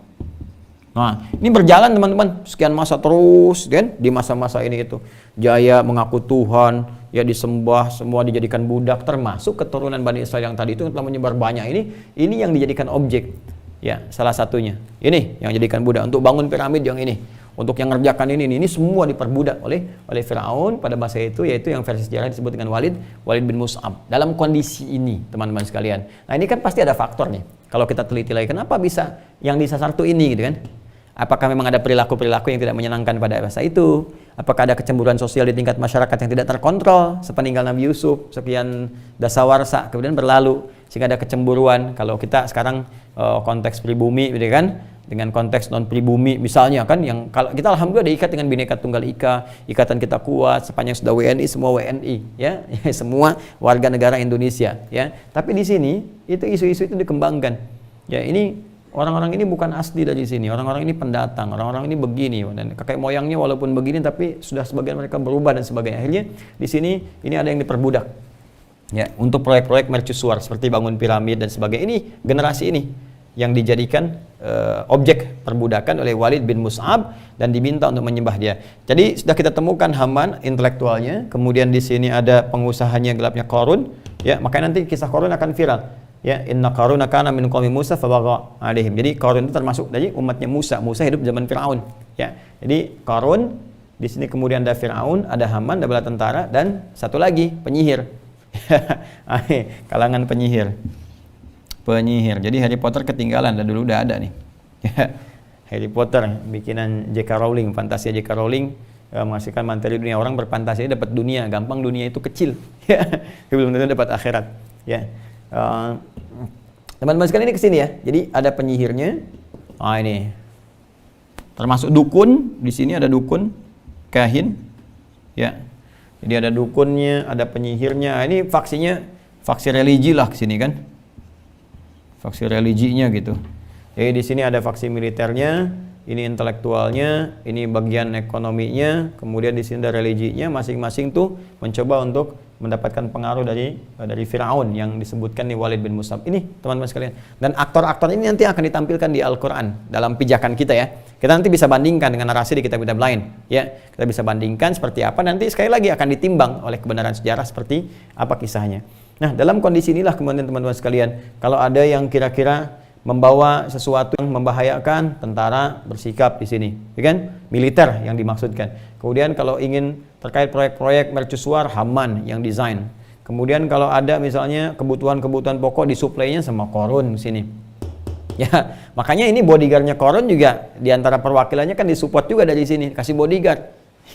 Nah, ini berjalan teman-teman, sekian masa terus kan, di masa-masa ini itu jaya mengaku Tuhan, ya disembah, semua dijadikan budak, termasuk keturunan Bani Israel yang tadi itu telah menyebar banyak. Ini yang dijadikan objek, ya salah satunya. Ini yang dijadikan budak untuk bangun piramid yang ini, untuk yang ngerjakan ini semua diperbudak oleh Firaun pada masa itu, yaitu yang versi sejarah disebut dengan Walid bin Mus'ab. Dalam kondisi ini teman-teman sekalian, nah ini kan pasti ada faktornya. Kalau kita teliti lagi, kenapa bisa yang disasar tuh ini gitu kan? Apakah memang ada perilaku-perilaku yang tidak menyenangkan pada masa itu? Apakah ada kecemburuan sosial di tingkat masyarakat yang tidak terkontrol sepeninggal Nabi Yusuf, sekian dasawarsa kemudian berlalu sehingga ada kecemburuan? Kalau kita sekarang konteks pribumi gitu kan, dengan konteks non pribumi misalnya kan, yang kalau kita alhamdulillah diikat dengan Bhinneka Tunggal Ika, ikatan kita kuat, sepanjang sudah WNI semua WNI ya, semua warga negara Indonesia ya. Tapi di sini itu isu-isu itu dikembangkan. Ya, ini orang-orang ini bukan asli dari sini, orang-orang ini pendatang, orang-orang ini begini, dan kakek moyangnya walaupun begini tapi sudah sebagian mereka berubah dan sebagainya. Akhirnya di sini ini ada yang diperbudak. Ya, untuk proyek-proyek mercusuar seperti bangun piramid dan sebagainya. Ini generasi ini yang dijadikan objek perbudakan oleh Walid bin Mus'ab dan diminta untuk menyembah dia. Jadi sudah kita temukan Haman intelektualnya, kemudian di sini ada pengusahanya gelapnya Qarun, ya, makanya nanti kisah Qarun akan viral. Ya, inna Qaruna kana min qaumi Musa fabagha alaihim. Jadi Qarun itu termasuk dari umatnya Musa. Musa hidup zaman Firaun, ya. Jadi Qarun di sini, kemudian ada Firaun, ada Haman, ada bala tentara, dan satu lagi penyihir. Kalangan penyihir. Jadi Harry Potter ketinggalan, dan dulu udah ada nih. Harry Potter bikinan J.K. Rowling, fantasi J.K. Rowling menghasilkan materi dunia. Orang berfantasi dapat dunia, gampang, dunia itu kecil. Belum tentu dapat akhirat. Ya. Teman-teman sekalian ini kesini ya. Jadi ada penyihirnya. Ini termasuk dukun. Di sini ada dukun, kahin. Ya. Jadi ada dukunnya, ada penyihirnya. Ini faksinya, faksi religi lah kesini kan. Faksi religinya gitu. Jadi di sini ada faksi militernya, ini intelektualnya, ini bagian ekonominya, kemudian di sini ada religinya. Masing-masing tuh mencoba untuk mendapatkan pengaruh dari Firaun yang disebutkan di Walid bin Mus'ab ini, teman-teman sekalian. Dan aktor-aktor ini nanti akan ditampilkan di Al-Quran dalam pijakan kita ya. Kita nanti bisa bandingkan dengan narasi di kitab-kitab lain ya. Kita bisa bandingkan seperti apa, nanti sekali lagi akan ditimbang oleh kebenaran sejarah seperti apa kisahnya. Nah, dalam kondisi inilah kemudian teman-teman sekalian, kalau ada yang kira-kira membawa sesuatu yang membahayakan, tentara bersikap di sini, ya kan? Militer yang dimaksudkan. Kemudian kalau ingin terkait proyek-proyek mercusuar, Haman yang desain. Kemudian kalau ada misalnya kebutuhan-kebutuhan pokok disuplainya sama Qarun sini. Ya, makanya ini bodyguardnya Qarun juga diantara perwakilannya kan disupport juga dari sini, kasih bodyguard.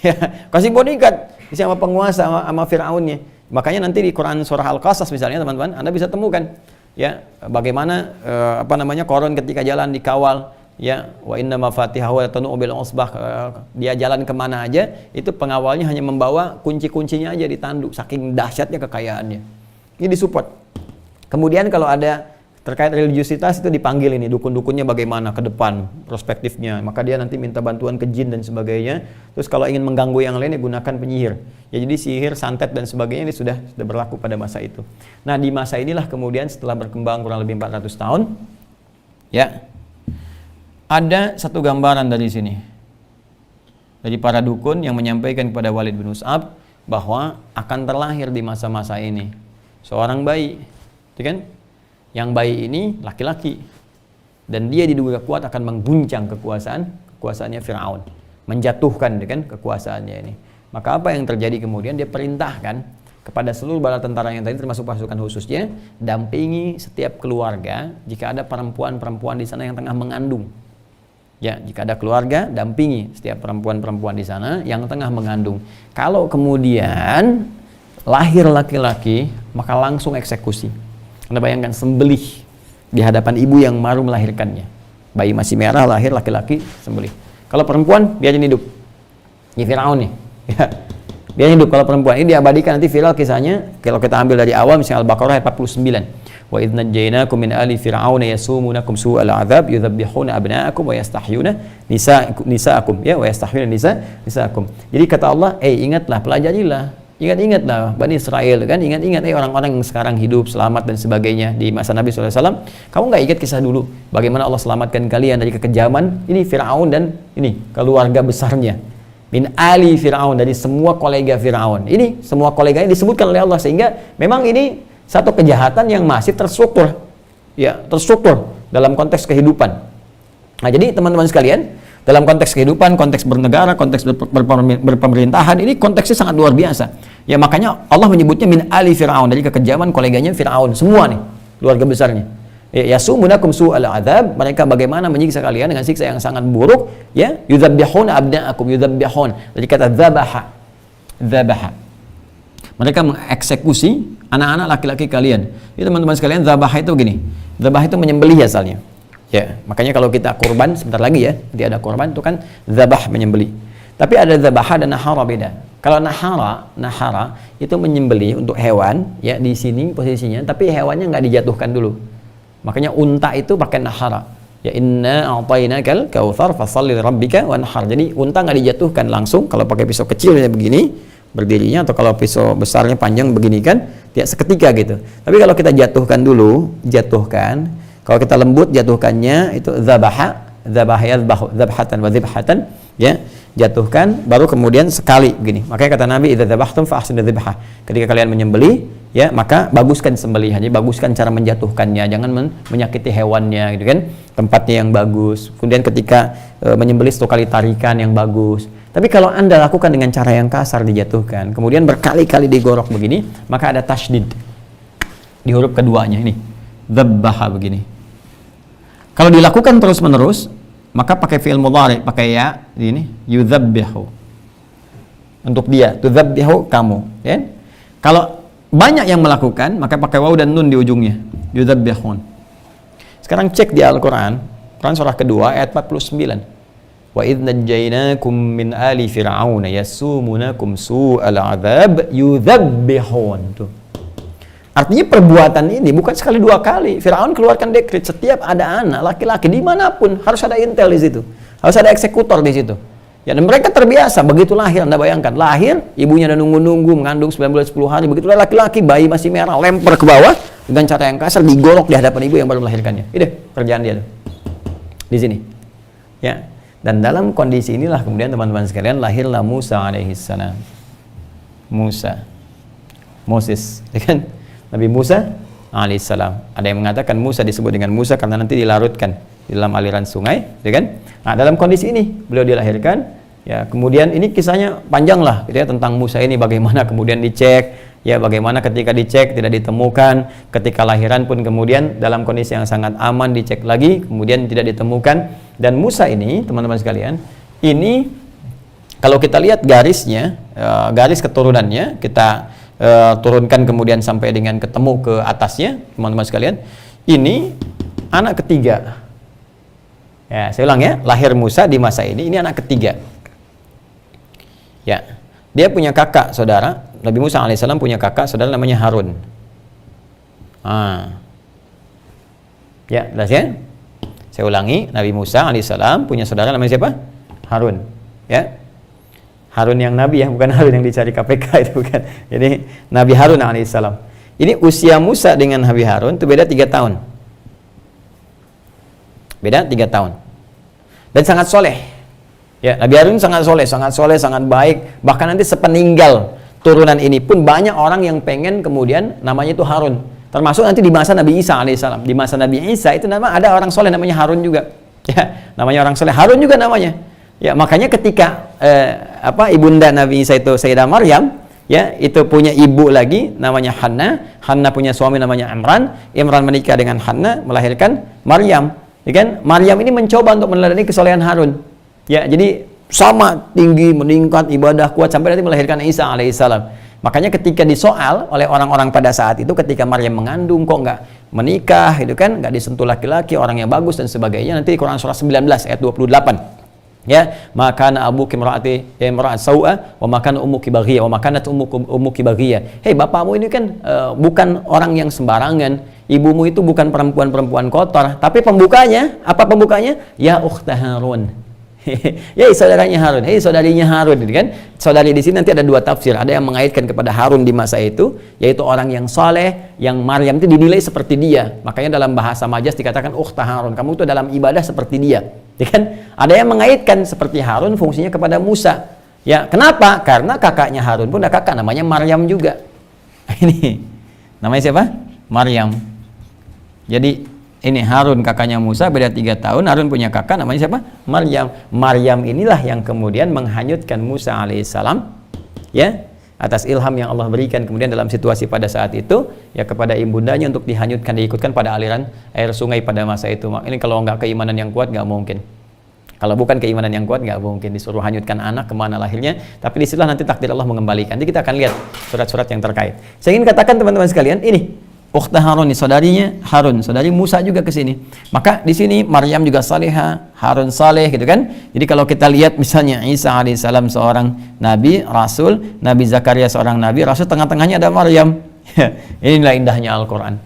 Ya, kasih bodyguard sama penguasa sama Firaunnya. Makanya nanti di Quran surah Al-Qasas misalnya teman-teman, Anda bisa temukan ya bagaimana Qarun ketika jalan dikawal, ya, wa inna mafatihahu latanu bil usbah, dia jalan kemana aja itu pengawalnya hanya membawa kunci-kuncinya aja ditanduk, saking dahsyatnya kekayaannya. Ini disupport. Kemudian kalau ada terkait religiusitas itu dipanggil ini dukun-dukunnya bagaimana ke depan perspektifnya, maka dia nanti minta bantuan ke jin dan sebagainya. Terus kalau ingin mengganggu yang lain ya gunakan penyihir. Ya, jadi sihir, santet dan sebagainya ini sudah berlaku pada masa itu. Nah, di masa inilah kemudian setelah berkembang kurang lebih 400 tahun ya, ada satu gambaran dari sini dari para dukun yang menyampaikan kepada Walid bin Mus'ab bahwa akan terlahir di masa-masa ini seorang bayi, kan? Yang bayi ini laki-laki dan dia diduga kuat akan mengguncang kekuasaannya Firaun, menjatuhkan kan kekuasaannya ini. Maka apa yang terjadi kemudian, dia perintahkan kepada seluruh bala tentara yang tadi termasuk pasukan khususnya, dampingi setiap keluarga jika ada perempuan-perempuan di sana yang tengah mengandung. Ya, jika ada keluarga, dampingi setiap perempuan-perempuan di sana yang tengah mengandung. Kalau kemudian lahir laki-laki, maka langsung eksekusi. Anda bayangkan, sembelih di hadapan ibu yang baru melahirkannya. Bayi masih merah, lahir laki-laki, sembelih. Kalau perempuan, biarin hidup. Ini Firaun nih. Ya. Biarin hidup kalau perempuan. Ini diabadikan, nanti viral kisahnya. Kalau kita ambil dari awal, misalnya Al-Baqarah ayat 49. Wa idh najjaynakum min ali fir'auna yasumunakum su'al 'adzab yudzabbihuna abna'akum wa yastahyuna nisa'akum, ya, wa yastahyuna nisa'akum. Jadi kata Allah, ingatlah, pelajarilah. Ingat-ingatlah Bani Israel kan, ingat-ingat orang-orang yang sekarang hidup selamat dan sebagainya di masa Nabi SAW. Kamu nggak ingat kisah dulu bagaimana Allah selamatkan kalian dari kekejaman ini Firaun dan ini keluarga besarnya, min ali Firaun, dari semua kolega Firaun. Ini semua koleganya disebutkan oleh Allah, sehingga memang ini satu kejahatan yang masih terstruktur, ya, terstruktur dalam konteks kehidupan. Nah, jadi teman-teman sekalian, dalam konteks kehidupan, konteks bernegara, konteks berpemerintahan, ini konteksnya sangat luar biasa. Ya, makanya Allah menyebutnya min ali Fir'aun, dari kekejaman koleganya Fir'aun, semua nih, keluarga besarnya. Ya, yasumunakum su'al 'adzab, mereka bagaimana menyiksa kalian dengan siksa yang sangat buruk, ya, yudzabbihuna abna'akum, yudzabbihun, dari kata dzabaha. Dzabaha. Mereka mengeksekusi anak-anak laki-laki kalian. Itu teman-teman sekalian, dzabaha itu gini. Dzabaha itu menyembelih asalnya. Ya, makanya kalau kita kurban sebentar lagi ya, nanti ada kurban itu kan zabah, menyembelih. Tapi ada zabaha dan nahara beda. Kalau nahara itu menyembelih untuk hewan, ya di sini posisinya, tapi hewannya nggak dijatuhkan dulu. Makanya unta itu pakai nahara. Ya inna a'tainakal kautsar fasholli lirabbika wanhar. Jadi unta nggak dijatuhkan langsung. Kalau pakai pisau kecilnya begini berdirinya, atau kalau pisau besarnya panjang begini kan, ya seketika gitu. Tapi kalau kita jatuhkan dulu, kalau kita lembut jatuhkannya itu yadhbahu dzabhatan wa dzibhatan, ya jatuhkan baru kemudian sekali begini. Makanya kata Nabi, idza dzabhtum fa ahsinu dzibhah. Ketika kalian menyembelih, ya maka baguskan sembelihannya, baguskan cara menjatuhkannya, jangan menyakiti hewannya gitu kan. Tempatnya yang bagus. Kemudian ketika menyembelih 1 kali tarikan yang bagus. Tapi kalau Anda lakukan dengan cara yang kasar, dijatuhkan, kemudian berkali-kali digorok begini, maka ada tasydid di huruf keduanya ini. Dzabbaha begini. Kalau dilakukan terus-menerus, maka pakai fi'il mudhari, pakai ya ini, yudzabbihu. Untuk dia, tudzabbihu kamu, ya. Kalau banyak yang melakukan, maka pakai waw dan nun di ujungnya, yudzabbihun. Sekarang cek di Al-Qur'an, Quran surah kedua ayat 49. Wa idz najjaynakum min ali fir'auna yasumunakum su'al 'adzab yudzabbihun. Tuh. Artinya perbuatan ini bukan sekali 2 kali. Firaun keluarkan dekret setiap ada anak laki-laki dimanapun harus ada intel di situ, harus ada eksekutor di situ. Ya, dan mereka terbiasa begitu lahir. Anda bayangkan, lahir ibunya udah nunggu-nunggu mengandung 9 bulan 10 hari, begitu laki-laki bayi masih merah lempar ke bawah dengan cara yang kasar, digolok di hadapan ibu yang baru melahirkannya. Itu kerjaan dia tuh. Di sini. Ya. Dan dalam kondisi inilah kemudian teman-teman sekalian lahirlah Musa alaihissalam. Moses, ya kan? Nabi Musa alaihissalam. Ada yang mengatakan Musa disebut dengan Musa karena nanti dilarutkan di dalam aliran sungai, ya kan? Nah, dalam kondisi ini beliau dilahirkan, ya. Kemudian ini kisahnya panjang lah, gitu ya, tentang Musa ini bagaimana kemudian dicek, ya bagaimana ketika dicek tidak ditemukan, ketika lahiran pun kemudian dalam kondisi yang sangat aman dicek lagi, kemudian tidak ditemukan. Dan Musa ini, teman-teman sekalian, ini kalau kita lihat garisnya, garis keturunannya, kita turunkan kemudian sampai dengan ketemu ke atasnya, teman-teman sekalian, ini anak ketiga. Ya, saya ulang ya, lahir Musa di masa ini anak ketiga. Ya, dia punya kakak saudara, Nabi Musa alaihissalam punya kakak saudara namanya Harun. Ya, jelas ya? Saya ulangi, Nabi Musa alaihissalam punya saudara namanya siapa? Harun. Ya. Harun yang Nabi ya, bukan Harun yang dicari KPK itu bukan. Jadi Nabi Harun alaihissalam. Ini usia Musa dengan Nabi Harun itu beda 3 tahun. Beda 3 tahun. Dan sangat soleh. Ya, Nabi Harun sangat soleh, sangat baik. Bahkan nanti sepeninggal turunan ini pun banyak orang yang pengen kemudian namanya itu Harun. Termasuk nanti di masa Nabi Isa alaihissalam. Di masa Nabi Isa itu ada orang soleh namanya Harun juga. Ya, namanya orang soleh. Harun juga namanya. Ya, makanya ketika ibunda Nabi Isa itu Sayyidah Maryam, ya, itu punya ibu lagi namanya Hanna. Hanna punya suami namanya Imran. Imran menikah dengan Hanna, melahirkan Maryam. Ya kan? Maryam ini mencoba untuk meneladani kesolehan Harun. Ya, jadi sama tinggi, meningkat, ibadah kuat sampai nanti melahirkan Isa alaihissalam. Makanya ketika disoal oleh orang-orang pada saat itu, ketika Maryam mengandung kok nggak menikah, itu kan nggak disentuh laki-laki, orang yang bagus dan sebagainya. Nanti di Quran surah 19 ayat 28. Ya, maka abuki imra'at sau'a wa makana ummuki baghiyah wa makanat ummuki baghiyah. Hei, bapakmu ini kan bukan orang yang sembarangan. Ibumu itu bukan perempuan-perempuan kotor. Tapi pembukanya, apa pembukanya? Ya ukhta Harun. Ya saudaranya Harun. Hei, saudarinya Harun, kan? Saudari di sini nanti ada 2 tafsir. Ada yang mengaitkan kepada Harun di masa itu, yaitu orang yang soleh, yang Maryam itu dinilai seperti dia. Makanya dalam bahasa Majaz dikatakan ukhta Harun. Kamu itu dalam ibadah seperti dia. Ya kan? Ada yang mengaitkan seperti Harun fungsinya kepada Musa. Ya, kenapa? Karena kakaknya Harun pun ada kakak namanya Maryam juga. Ini namanya siapa? Maryam. Jadi ini Harun kakaknya Musa, beda 3 tahun. Harun punya kakak namanya siapa? Maryam. Maryam inilah yang kemudian menghanyutkan Musa alaihissalam, ya, atas ilham yang Allah berikan kemudian dalam situasi pada saat itu, ya, kepada ibundanya untuk dihanyutkan, diikutkan pada aliran air sungai pada masa itu. Ini kalau nggak keimanan yang kuat nggak mungkin. Kalau bukan keimanan yang kuat nggak mungkin disuruh hanyutkan anak kemana lahirnya. Tapi disitulah nanti takdir Allah mengembalikan. Nanti kita akan lihat surat-surat yang terkait. Saya ingin katakan teman-teman sekalian, ini ukhta Harun, saudarinya Harun, saudari Musa juga ke sini. Maka di sini Maryam juga salihah, Harun saleh gitu kan. Jadi kalau kita lihat misalnya Isa alaihissalam seorang nabi, rasul, Nabi Zakaria seorang nabi, rasul, tengah-tengahnya ada Maryam. Inilah indahnya Al-Quran.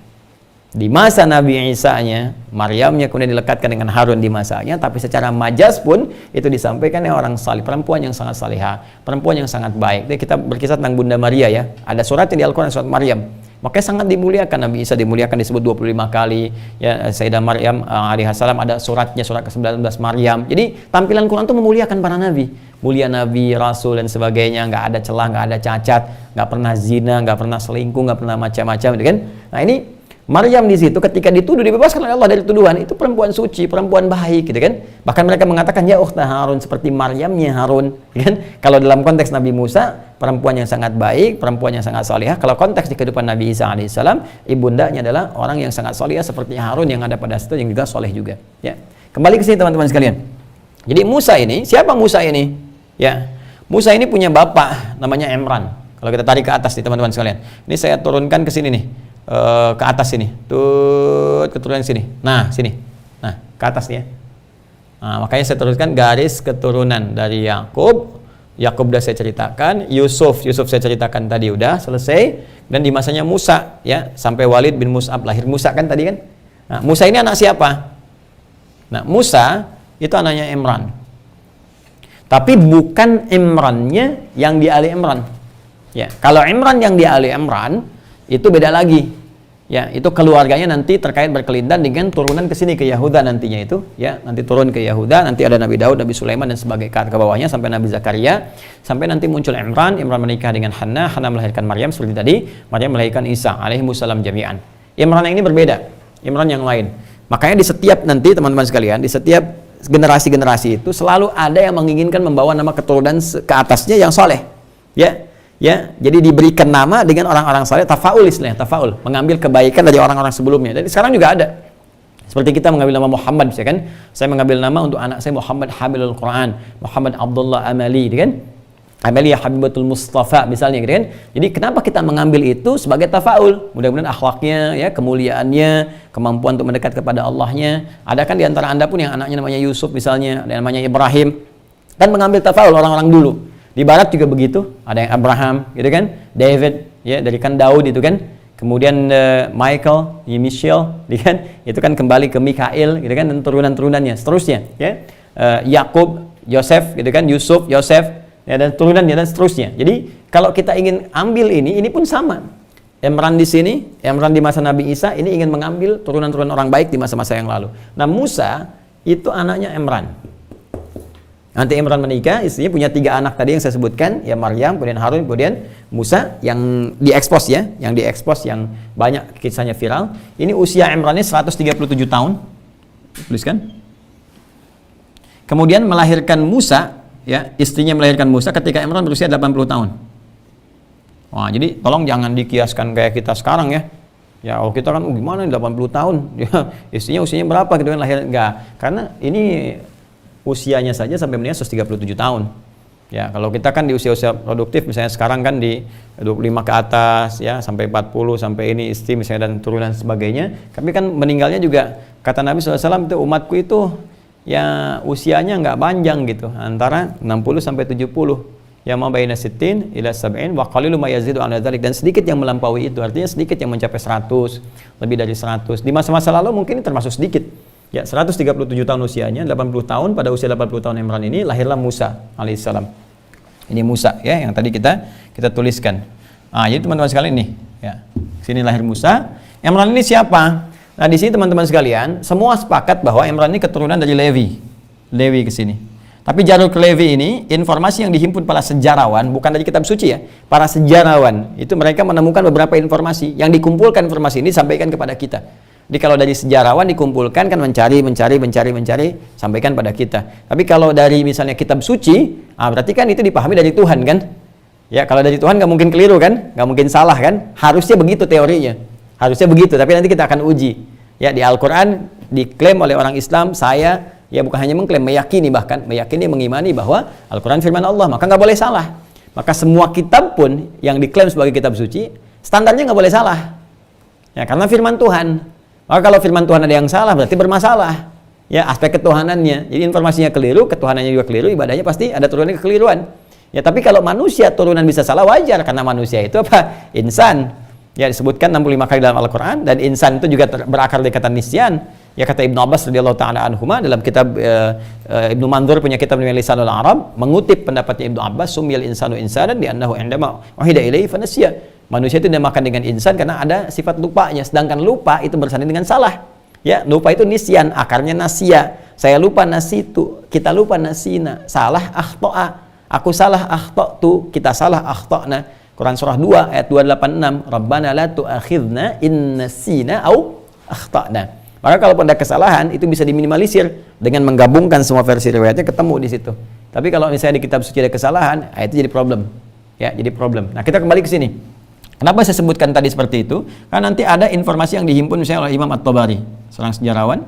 Di masa Nabi Isa-nya, Maryamnya kemudian dilekatkan dengan Harun di masanya, tapi secara majas pun itu disampaikan oleh orang salih, perempuan yang sangat salihah, perempuan yang sangat baik. Jadi kita berkisah tentang Bunda Maria ya. Ada suratnya di Al-Quran, surat Maryam. Makanya sangat dimuliakan. Nabi Isa dimuliakan disebut 25 kali. Ya, Sayyidah Maryam alaihissalam ada suratnya, surat ke-19 Maryam. Jadi tampilan Quran itu memuliakan para nabi. Mulia nabi, rasul dan sebagainya, nggak ada celah, nggak ada cacat, nggak pernah zina, nggak pernah selingkuh, nggak pernah macam-macam, gitu kan? Nah ini Maryam di situ ketika dituduh dibebaskan oleh Allah dari tuduhan, itu perempuan suci, perempuan baik, gitu kan? Bahkan mereka mengatakan ya ukhta Harun, seperti Maryamnya Harun, kan? Kalau dalam konteks Nabi Musa, perempuan yang sangat baik, perempuan yang sangat salihah. Kalau konteks di kehidupan Nabi Isa alaihissalam, ibundanya adalah orang yang sangat salihah seperti Harun yang ada pada situ, yang juga saleh juga. Ya, kembali ke sini teman-teman sekalian. Jadi Musa ini, siapa Musa ini? Ya, Musa ini punya bapak namanya Imran. Kalau kita tarik ke atas nih teman-teman sekalian, ini saya turunkan ke sini nih. Ke atas sini, tuh keturunan sini. Nah, sini. Nah, ke atas nih ya. Nah, makanya saya teruskan garis keturunan dari Yakub. Yakub sudah saya ceritakan, Yusuf saya ceritakan tadi udah selesai. Dan di masanya Musa ya, sampai Walid bin Mus'ab lahir Musa kan tadi kan. Nah, Musa ini anak siapa? Nah, Musa itu anaknya Imran. Tapi bukan Imrannya yang di Ali Imran. Ya, kalau Imran yang di Ali Imran itu beda lagi. Ya, itu keluarganya nanti terkait berkelindan dengan turunan ke sini ke Yahuda nantinya itu, ya, nanti turun ke Yahuda, nanti ada Nabi Daud, Nabi Sulaiman dan sebagainya ke bawahnya sampai Nabi Zakaria, sampai nanti muncul Imran menikah dengan Hannah melahirkan Maryam seperti tadi, Maryam melahirkan Isa alaihimussalam jami'an. Imran yang ini berbeda, Imran yang lain. Makanya di setiap nanti teman-teman sekalian, di setiap generasi-generasi itu selalu ada yang menginginkan membawa nama keturunan ke atasnya yang soleh. Ya, jadi diberikan nama dengan orang-orang saleh, tafaul istilahnya, tafaul, mengambil kebaikan dari orang-orang sebelumnya. Dan sekarang juga ada. Seperti kita mengambil nama Muhammad, ya kan? Saya mengambil nama untuk anak saya Muhammad Hamilul Quran, Muhammad Abdullah Amali, kan? Amalia Habibatul Mustafa misalnya, gitu kan? Jadi kenapa kita mengambil itu sebagai tafaul? Mudah-mudahan akhlaknya, ya, kemuliaannya, kemampuan untuk mendekat kepada Allahnya. Ada kan di antara Anda pun yang anaknya namanya Yusuf misalnya, ada yang namanya Ibrahim, kan mengambil tafaul orang-orang dulu. Di barat juga begitu, ada yang Abraham, gitu kan, David, ya, dari kan Daud itu kan, kemudian Michael, Michelle, gitu kan, itu kan kembali ke Mikail, gitu kan, dan turunan-turunannya, seterusnya, ya, Yakub, Yosef, gitu kan, Yusuf, Yosef, ya, dan turunannya dan seterusnya. Jadi kalau kita ingin ambil ini pun sama. Imran di sini, Imran di masa Nabi Isa, ini ingin mengambil turunan-turunan orang baik di masa-masa yang lalu. Nah Musa itu anaknya Imran. Nanti Imran menikah, istrinya punya 3 anak tadi yang saya sebutkan, ya Maryam, kemudian Harun, kemudian Musa yang diekspos ya, yang banyak kisahnya viral. Ini usia Imrannya 137 tahun, tuliskan. Kemudian melahirkan Musa, ya istrinya melahirkan Musa ketika Imran berusia 80 tahun. Wah, jadi tolong jangan dikiaskan kayak kita sekarang ya. Ya kalau kita kan gimana 80 tahun, ya, istrinya usianya berapa gitu kan lahir, enggak. Karena ini usianya saja sampai meninggal 137 tahun. Ya, kalau kita kan di usia-usia produktif misalnya sekarang kan di 25 ke atas ya, sampai 40, sampai ini istri misalnya dan turunan sebagainya. Tapi kan meninggalnya juga kata Nabi SAW itu umatku itu ya usianya nggak panjang gitu, antara 60 sampai 70. Ya ma baina 60 ila 70 wa qalilu ma yazidu ala dzalik, dan sedikit yang melampaui itu, artinya sedikit yang mencapai 100, lebih dari 100. Di masa-masa lalu mungkin ini termasuk sedikit. Ya, 137 tahun usianya, 80 tahun, pada usia 80 tahun Imran ini lahirlah Musa alaihissalam. Ini Musa ya, yang tadi kita tuliskan. Jadi teman-teman sekalian nih, ya. Sini lahir Musa. Imran ini siapa? Nah, di sini teman-teman sekalian, semua sepakat bahwa Imran ini keturunan dari Lewi ke sini. Tapi jalur ke Lewi ini, informasi yang dihimpun para sejarawan, bukan dari kitab suci ya, para sejarawan, itu mereka menemukan beberapa informasi, yang dikumpulkan informasi ini sampaikan kepada kita. Jadi kalau dari sejarawan dikumpulkan kan mencari, sampaikan pada kita. Tapi kalau dari misalnya kitab suci, berarti kan itu dipahami dari Tuhan kan? Ya, kalau dari Tuhan nggak mungkin keliru kan? Nggak mungkin salah kan? Harusnya begitu teorinya. Harusnya begitu, tapi nanti kita akan uji. Ya, di Al-Quran diklaim oleh orang Islam, saya ya bukan hanya mengklaim, meyakini, mengimani bahwa Al-Quran firman Allah, maka nggak boleh salah. Maka semua kitab pun yang diklaim sebagai kitab suci, standarnya nggak boleh salah. Ya, karena firman Tuhan. Maka kalau firman Tuhan ada yang salah berarti bermasalah. Ya, aspek ketuhanannya. Jadi informasinya keliru, ketuhanannya juga keliru, ibadahnya pasti ada turunan kekeliruan. Ya, tapi kalau manusia turunan bisa salah wajar karena manusia itu apa? Insan. Ya, disebutkan 65 kali dalam Al-Qur'an, dan insan itu juga berakar dari kata nisyan. Ya, kata Ibnu Abbas radhiyallahu taala anhuma dalam kitab Ibnu Mandzur punya kitab namanya Lisanul Arab, mengutip pendapatnya Ibnu Abbas, sumil insanu insanan di annahu indama wahida ilaihi fanasiya. Manusia itu dinamakan dengan insan karena ada sifat lupanya, sedangkan lupa itu bersanding dengan salah. Ya, lupa itu nisyan, akarnya nasia. Saya lupa nasitu, kita lupa nasina. Salah akhta'a. Aku salah akhta'tu, kita salah akhta'na. Quran surah 2 ayat 286, Rabbana la tu'akhidna in nasina au akhta'na. Maka kalau ada kesalahan itu bisa diminimalisir dengan menggabungkan semua versi riwayatnya, ketemu di situ. Tapi kalau misalnya di kitab suci ada kesalahan, itu jadi problem. Ya, jadi problem. Nah, kita kembali ke sini. Kenapa saya sebutkan tadi seperti itu? Karena nanti ada informasi yang dihimpun misalnya oleh Imam At-Tabari, seorang sejarawan.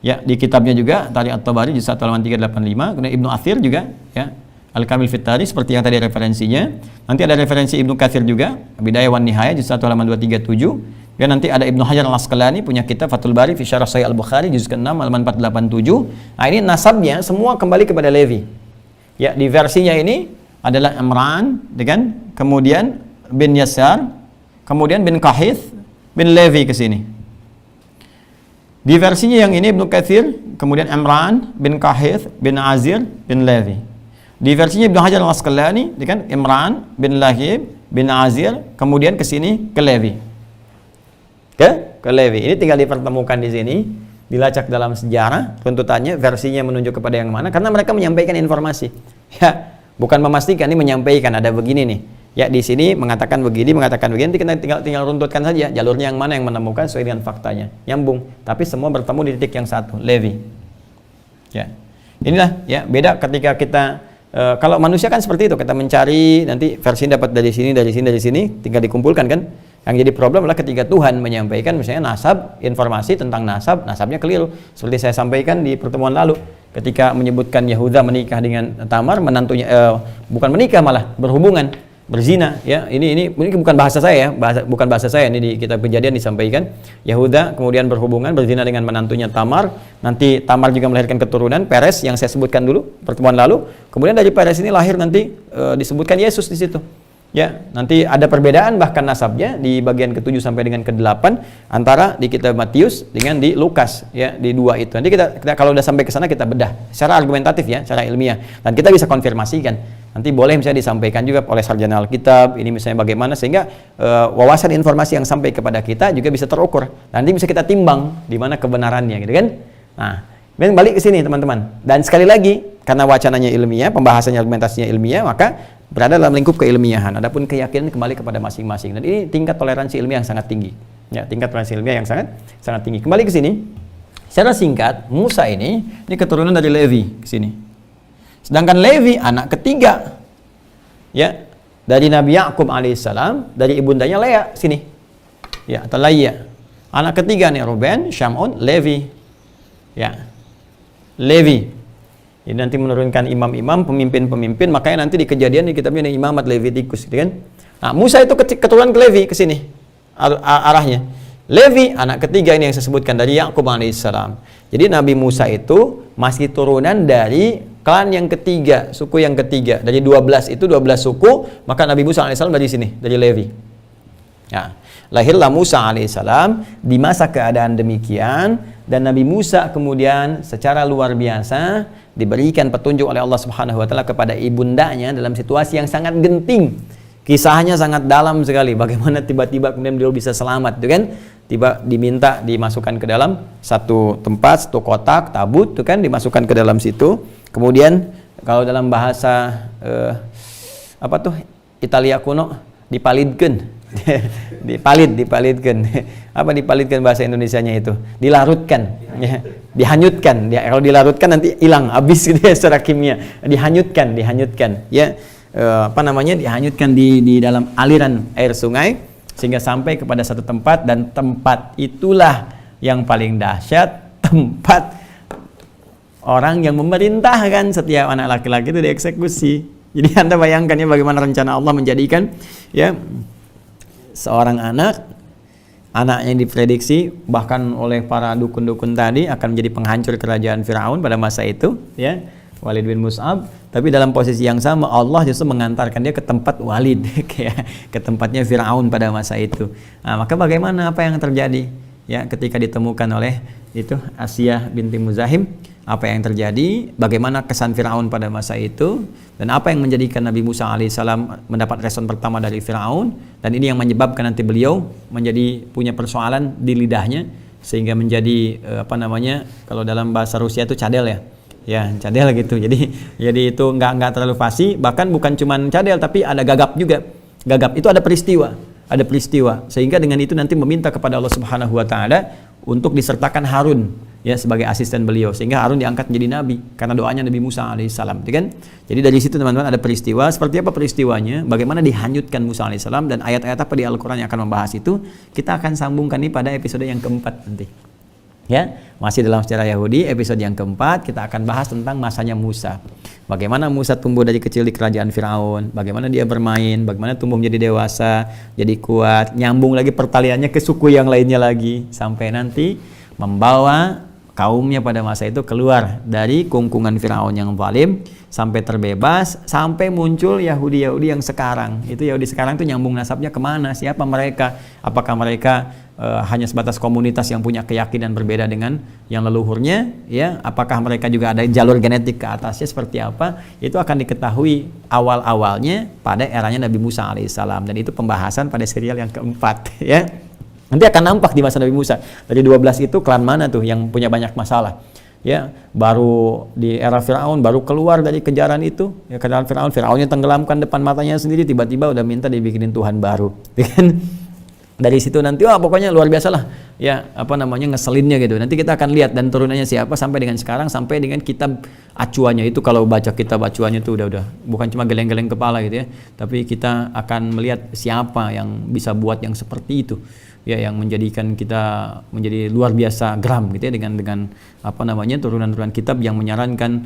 Ya, di kitabnya juga Tarikh At-Tabari juz 1 halaman 385, kemudian Ibnu Athir juga, ya. Al-Kamil fit Tarikh seperti yang tadi referensinya. Nanti ada referensi Ibnu Katsir juga, Bidayah wan Nihayah juz 1 halaman 237. Dan nanti ada Ibnu Hajar Al-Asqalani punya kitab Fathul Bari fi Syarah Sahih Al-Bukhari juz ke-6 halaman 487. Nah, ini nasabnya semua kembali kepada Levi. Ya, di versinya ini adalah Imran dengan kemudian bin Yasar, kemudian bin Kahith, bin Levi ke sini. Di versinya yang ini Ibnu Katsir, kemudian Imran bin Kahith, bin Azir, bin Levi. Di versinya Ibnu Hajar Al-Asqalani, kan Imran bin Lahib, bin Azir, kemudian ke sini ke Levi. Ke Levi. Ini tinggal dipertemukan di sini, dilacak dalam sejarah, tuntutannya, versinya menunjuk kepada yang mana, karena mereka menyampaikan informasi. Ya, bukan memastikan, ini menyampaikan ada begini nih. Ya, di sini mengatakan begini, nanti kita tinggal runtutkan saja jalurnya yang mana yang menemukan sesuai dengan faktanya, nyambung. Tapi semua bertemu di titik yang satu, Levi. Ya, inilah ya beda ketika kita kalau manusia kan seperti itu, kita mencari nanti versi dapat dari sini, tinggal dikumpulkan kan. Yang jadi problem adalah ketika Tuhan menyampaikan misalnya nasab, informasi tentang nasabnya keliru. Seperti saya sampaikan di pertemuan lalu, ketika menyebutkan Yahuda menikah dengan Tamar, menantunya bukan menikah malah berhubungan, berzina. Ya, ini bukan bahasa saya, bukan bahasa saya, ini di kitab Kejadian disampaikan. Yahuda kemudian berhubungan, berzina dengan menantunya Tamar. Nanti Tamar juga melahirkan keturunan Peres yang saya sebutkan dulu pertemuan lalu. Kemudian dari Peres ini lahir nanti disebutkan Yesus di situ. Ya, nanti ada perbedaan bahkan nasabnya di bagian ke-7 sampai dengan ke-8 antara di kitab Matius dengan di Lukas, ya, di dua itu. Nanti kita kalau udah sampai ke sana kita bedah secara argumentatif ya, secara ilmiah, dan kita bisa konfirmasikan. Nanti boleh misalnya disampaikan juga oleh sarjana Alkitab, ini misalnya bagaimana sehingga wawasan informasi yang sampai kepada kita juga bisa terukur. Nanti bisa kita timbang di mana kebenarannya, gitu kan? Nah, balik ke sini teman-teman. Dan sekali lagi, karena wacananya ilmiah, pembahasannya argumentasinya ilmiah, maka berada dalam lingkup keilmiahan. Adapun keyakinan kembali kepada masing-masing. Dan ini tingkat toleransi ilmiah yang sangat tinggi. Ya, tingkat toleransi ilmiah yang sangat tinggi. Kembali ke sini. Secara singkat, Musa ini keturunan dari Levi ke sini. Sedangkan Levi anak ketiga. Ya, dari Nabi Yakub alaihissalam, dari ibundanya Lea sini. Ya, atau Laia. Anak ketiga nih Ruben, Syamun, Levi. Ya. Levi. Ini nanti menurunkan imam-imam, pemimpin-pemimpin, makanya nanti di Kejadian di kitabnya ada imamat Levitikus, gitu kan? Nah, Musa itu keturunan ke Levi ke sini arahnya. Levi anak ketiga ini yang saya sebutkan dari Yakub alaihissalam. Jadi Nabi Musa itu masih turunan dari klan yang ketiga, suku yang ketiga. Dari 12 itu 12 suku, maka Nabi Musa alaihissalam dari sini, dari Levi. Ya. Lahirlah Musa alaihissalam di masa keadaan demikian, dan Nabi Musa kemudian secara luar biasa diberikan petunjuk oleh Allah Subhanahu wa taala kepada ibundanya dalam situasi yang sangat genting. Kisahnya sangat dalam sekali, bagaimana tiba-tiba kemudian beliau bisa selamat, itu kan? Tiba diminta dimasukkan ke dalam satu tempat, satu kotak, tabut, itu kan, dimasukkan ke dalam situ. Kemudian kalau dalam bahasa Italia kuno dipalidkeun. dipalitkan. Apa dipalitkan bahasa Indonesianya itu? Dilarutkan, ya. Dihanyutkan. Ya, kalau dilarutkan nanti hilang, habis gitu ya secara kimia. Dihanyutkan, ya. Dihanyutkan di dalam aliran air sungai sehingga sampai kepada satu tempat, dan tempat itulah yang paling dahsyat, tempat orang yang memerintahkan setiap anak laki-laki itu dieksekusi. Jadi Anda bayangkan ya bagaimana rencana Allah menjadikan ya seorang anak anaknya yang diprediksi bahkan oleh para dukun-dukun tadi akan menjadi penghancur kerajaan Firaun pada masa itu, ya, Walid bin Mus'ab. Tapi dalam posisi yang sama Allah justru mengantarkan dia ke tempat Walid, ke tempatnya Firaun pada masa itu. Nah, maka bagaimana, apa yang terjadi ya ketika ditemukan oleh itu Asiyah binti Muzahim? Apa yang terjadi, bagaimana kesan Firaun pada masa itu, dan apa yang menjadikan Nabi Musa alaihissalam mendapat respon pertama dari Firaun, dan ini yang menyebabkan nanti beliau menjadi punya persoalan di lidahnya sehingga menjadi kalau dalam bahasa Rusia itu cadel, ya cadel gitu. Jadi itu nggak terlalu fasih, bahkan bukan cuman cadel tapi ada gagap juga. Gagap itu ada peristiwa sehingga dengan itu nanti meminta kepada Allah Subhanahu wa taala untuk disertakan Harun ya sebagai asisten beliau, sehingga Harun diangkat menjadi nabi karena doanya Nabi Musa alaihissalam, kan? Jadi dari situ teman-teman ada peristiwa. Seperti apa peristiwanya, bagaimana dihanyutkan Musa alaihissalam, dan ayat-ayat apa di Al-Quran yang akan membahas itu, kita akan sambungkan nih pada episode yang keempat nanti. Ya, masih dalam sejarah Yahudi, episode yang keempat kita akan bahas tentang masanya Musa. Bagaimana Musa tumbuh dari kecil di kerajaan Firaun, bagaimana dia bermain, bagaimana tumbuh menjadi dewasa, jadi kuat, nyambung lagi pertaliannya ke suku yang lainnya lagi, sampai nanti membawa kaumnya pada masa itu keluar dari kungkungan Firaun yang zalim sampai terbebas, sampai muncul Yahudi-Yahudi yang sekarang. Itu Yahudi sekarang itu nyambung nasabnya kemana? Siapa mereka? Apakah mereka hanya sebatas komunitas yang punya keyakinan berbeda dengan yang leluhurnya? Ya, apakah mereka juga ada jalur genetik ke atasnya seperti apa? Itu akan diketahui awal-awalnya pada eranya Nabi Musa alaihissalam, dan itu pembahasan pada serial yang keempat, ya. Nanti akan nampak di masa Nabi Musa. Dari 12 itu klan mana tuh yang punya banyak masalah? Ya, baru di era Firaun baru keluar dari kejaran itu, ya kejaran Firaunnya tenggelamkan depan matanya sendiri, tiba-tiba udah minta dibikinin Tuhan baru. Kan? Dari situ nanti pokoknya luar biasa lah. Ya, ngeselinnya gitu. Nanti kita akan lihat dan turunannya siapa sampai dengan sekarang, sampai dengan kitab acuannya itu. Kalau baca kitab acuannya itu udah bukan cuma geleng-geleng kepala gitu ya, tapi kita akan melihat siapa yang bisa buat yang seperti itu. Ya, yang menjadikan kita menjadi luar biasa geram gitu ya dengan turunan-turunan kitab yang menyarankan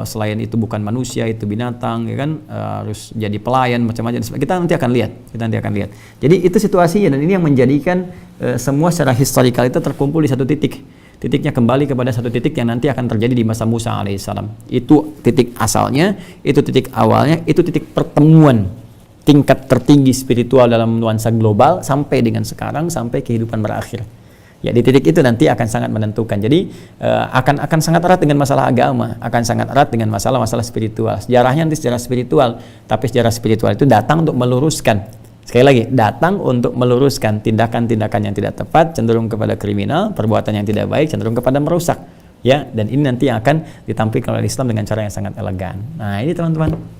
selain itu bukan manusia, itu binatang, ya kan, harus jadi pelayan macam-macam. Kita nanti akan lihat. Jadi itu situasinya, dan ini yang menjadikan semua secara historikal itu terkumpul di satu titik. Titiknya kembali kepada satu titik yang nanti akan terjadi di masa Musa alaihissalam. Itu titik asalnya, itu titik awalnya, itu titik pertemuan tingkat tertinggi spiritual dalam nuansa global sampai dengan sekarang, sampai kehidupan berakhir. Ya, di titik itu nanti akan sangat menentukan. Jadi akan sangat erat dengan masalah agama, akan sangat erat dengan masalah-masalah spiritual. Sejarahnya nanti sejarah spiritual, tapi sejarah spiritual itu datang untuk meluruskan. Sekali lagi, datang untuk meluruskan tindakan-tindakan yang tidak tepat, cenderung kepada kriminal, perbuatan yang tidak baik, cenderung kepada merusak. Ya, dan ini nanti akan ditampilkan oleh Islam dengan cara yang sangat elegan. Nah, ini teman-teman.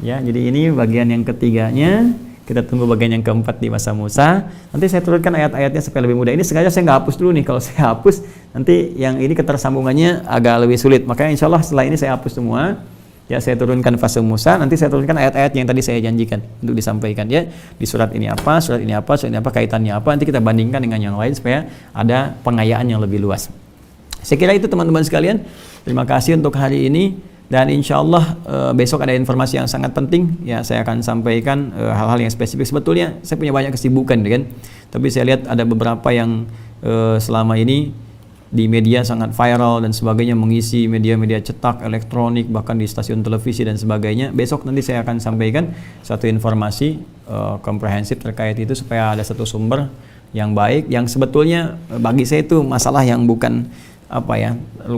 Ya, jadi ini bagian yang ketiganya. Kita tunggu bagian yang keempat di masa Musa. Nanti saya turunkan ayat-ayatnya supaya lebih mudah. Ini sengaja saya nggak hapus dulu nih. Kalau saya hapus, nanti yang ini ketersambungannya agak lebih sulit. Makanya insya Allah setelah ini saya hapus semua. Ya, saya turunkan fase Musa. Nanti saya turunkan ayat-ayat yang tadi saya janjikan untuk disampaikan. Ya, di surat ini apa, kaitannya apa. Nanti kita bandingkan dengan yang lain supaya ada pengayaan yang lebih luas. Saya kira itu teman-teman sekalian. Terima kasih untuk hari ini. Dan insya Allah besok ada informasi yang sangat penting. Ya, saya akan sampaikan hal-hal yang spesifik. Sebetulnya saya punya banyak kesibukan, kan. Tapi saya lihat ada beberapa yang selama ini di media sangat viral dan sebagainya, mengisi media-media cetak, elektronik, bahkan di stasiun televisi dan sebagainya. Besok nanti saya akan sampaikan satu informasi komprehensif terkait itu supaya ada satu sumber yang baik, yang sebetulnya bagi saya itu masalah yang bukan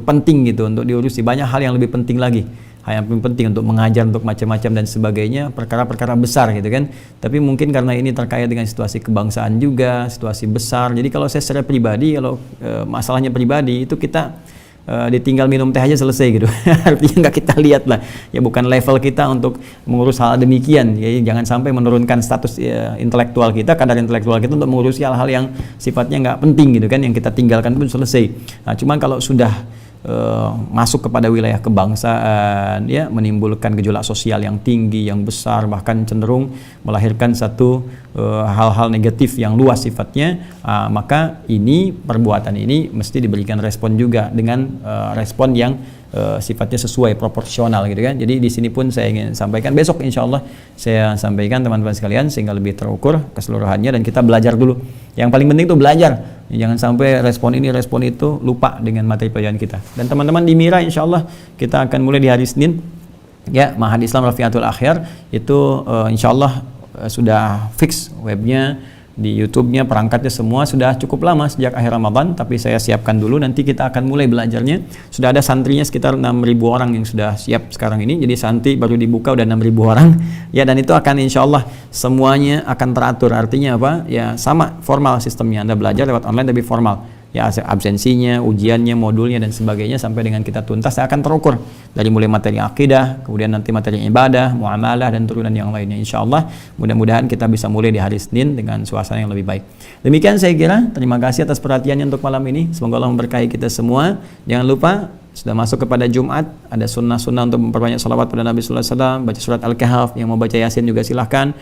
penting gitu untuk diurusi. Banyak hal yang lebih penting lagi, hal yang lebih penting untuk mengajar, untuk macam-macam dan sebagainya, perkara-perkara besar gitu kan. Tapi mungkin karena ini terkait dengan situasi kebangsaan juga, situasi besar. Jadi kalau saya secara pribadi, kalau masalahnya pribadi itu kita ditinggal minum teh aja selesai gitu. Artinya nggak kita lihat lah, ya bukan level kita untuk mengurus hal demikian. Jadi jangan sampai menurunkan status intelektual kita, kadar intelektual kita untuk mengurusi hal-hal yang sifatnya nggak penting gitu kan, yang kita tinggalkan pun selesai. Nah, cuman kalau sudah masuk kepada wilayah kebangsaan, ya menimbulkan gejolak sosial yang tinggi, yang besar, bahkan cenderung melahirkan satu hal-hal negatif yang luas sifatnya, maka ini perbuatan ini mesti diberikan respon juga dengan respon yang sifatnya sesuai proporsional gitu kan. Jadi di sini pun saya ingin sampaikan, besok insya Allah saya sampaikan teman-teman sekalian sehingga lebih terukur keseluruhannya, dan kita belajar dulu. Yang paling penting itu belajar, jangan sampai respon ini respon itu lupa dengan materi pelajaran kita. Dan teman-teman di Mira insya Allah kita akan mulai di hari Senin ya, Ma'had Islam Rafiatul Akhyar itu insya Allah sudah fix webnya, di YouTube-nya, perangkatnya semua sudah cukup lama sejak akhir Ramadan, tapi saya siapkan dulu, nanti kita akan mulai belajarnya. Sudah ada santrinya sekitar 6.000 orang yang sudah siap sekarang ini, jadi santri baru dibuka udah 6.000 orang ya, dan itu akan insya Allah semuanya akan teratur. Artinya apa? Ya sama formal sistemnya, Anda belajar lewat online tapi formal ya, absensinya, ujiannya, modulnya dan sebagainya sampai dengan kita tuntas akan terukur dari mulai materi akidah, kemudian nanti materi ibadah, muamalah dan turunan yang lainnya. Insya Allah mudah-mudahan kita bisa mulai di hari Senin dengan suasana yang lebih baik. Demikian saya kira, terima kasih atas perhatiannya untuk malam ini, semoga Allah memberkahi kita semua. Jangan lupa sudah masuk kepada Jumat, ada sunnah-sunnah untuk memperbanyak salawat pada Nabi Sallallahu Alaihi Wasallam, baca surat Al-Kahf, yang mau baca Yasin juga silahkan.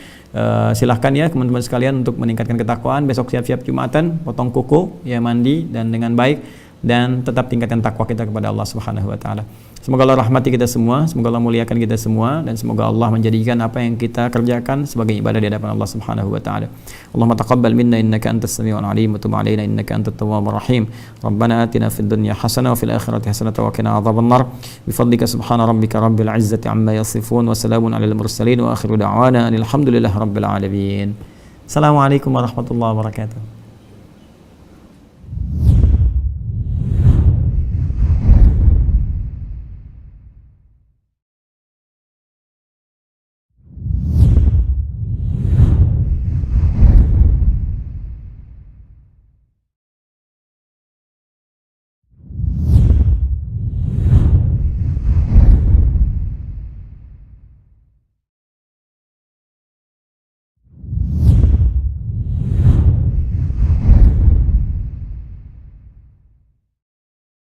Silahkan ya teman-teman sekalian untuk meningkatkan ketakwaan. Besok siap-siap Jumatan, potong kuku, ya mandi dan dengan baik, dan tetap tingkatkan takwa kita kepada Allah Subhanahu Wa Taala. Semoga Allah rahmati kita semua, semoga Allah muliakan kita semua, dan semoga Allah menjadikan apa yang kita kerjakan sebagai ibadah di hadapan Allah Subhanahu Wa Taala. Allahumma taqabbal minna innaka antas samiul alim wa tub alaina innaka antat tawwabur rahim. Rabbana atina fid dunya hasanah wa fil akhirati hasanah wa qina adzabannar. Bi fadlika subhana rabbika rabbil izzati amma yasifun wa salamun alal mursalin wa akhiru da'wana alhamdulillahi rabbil alamin. Assalamualaikum warahmatullahi wabarakatuh.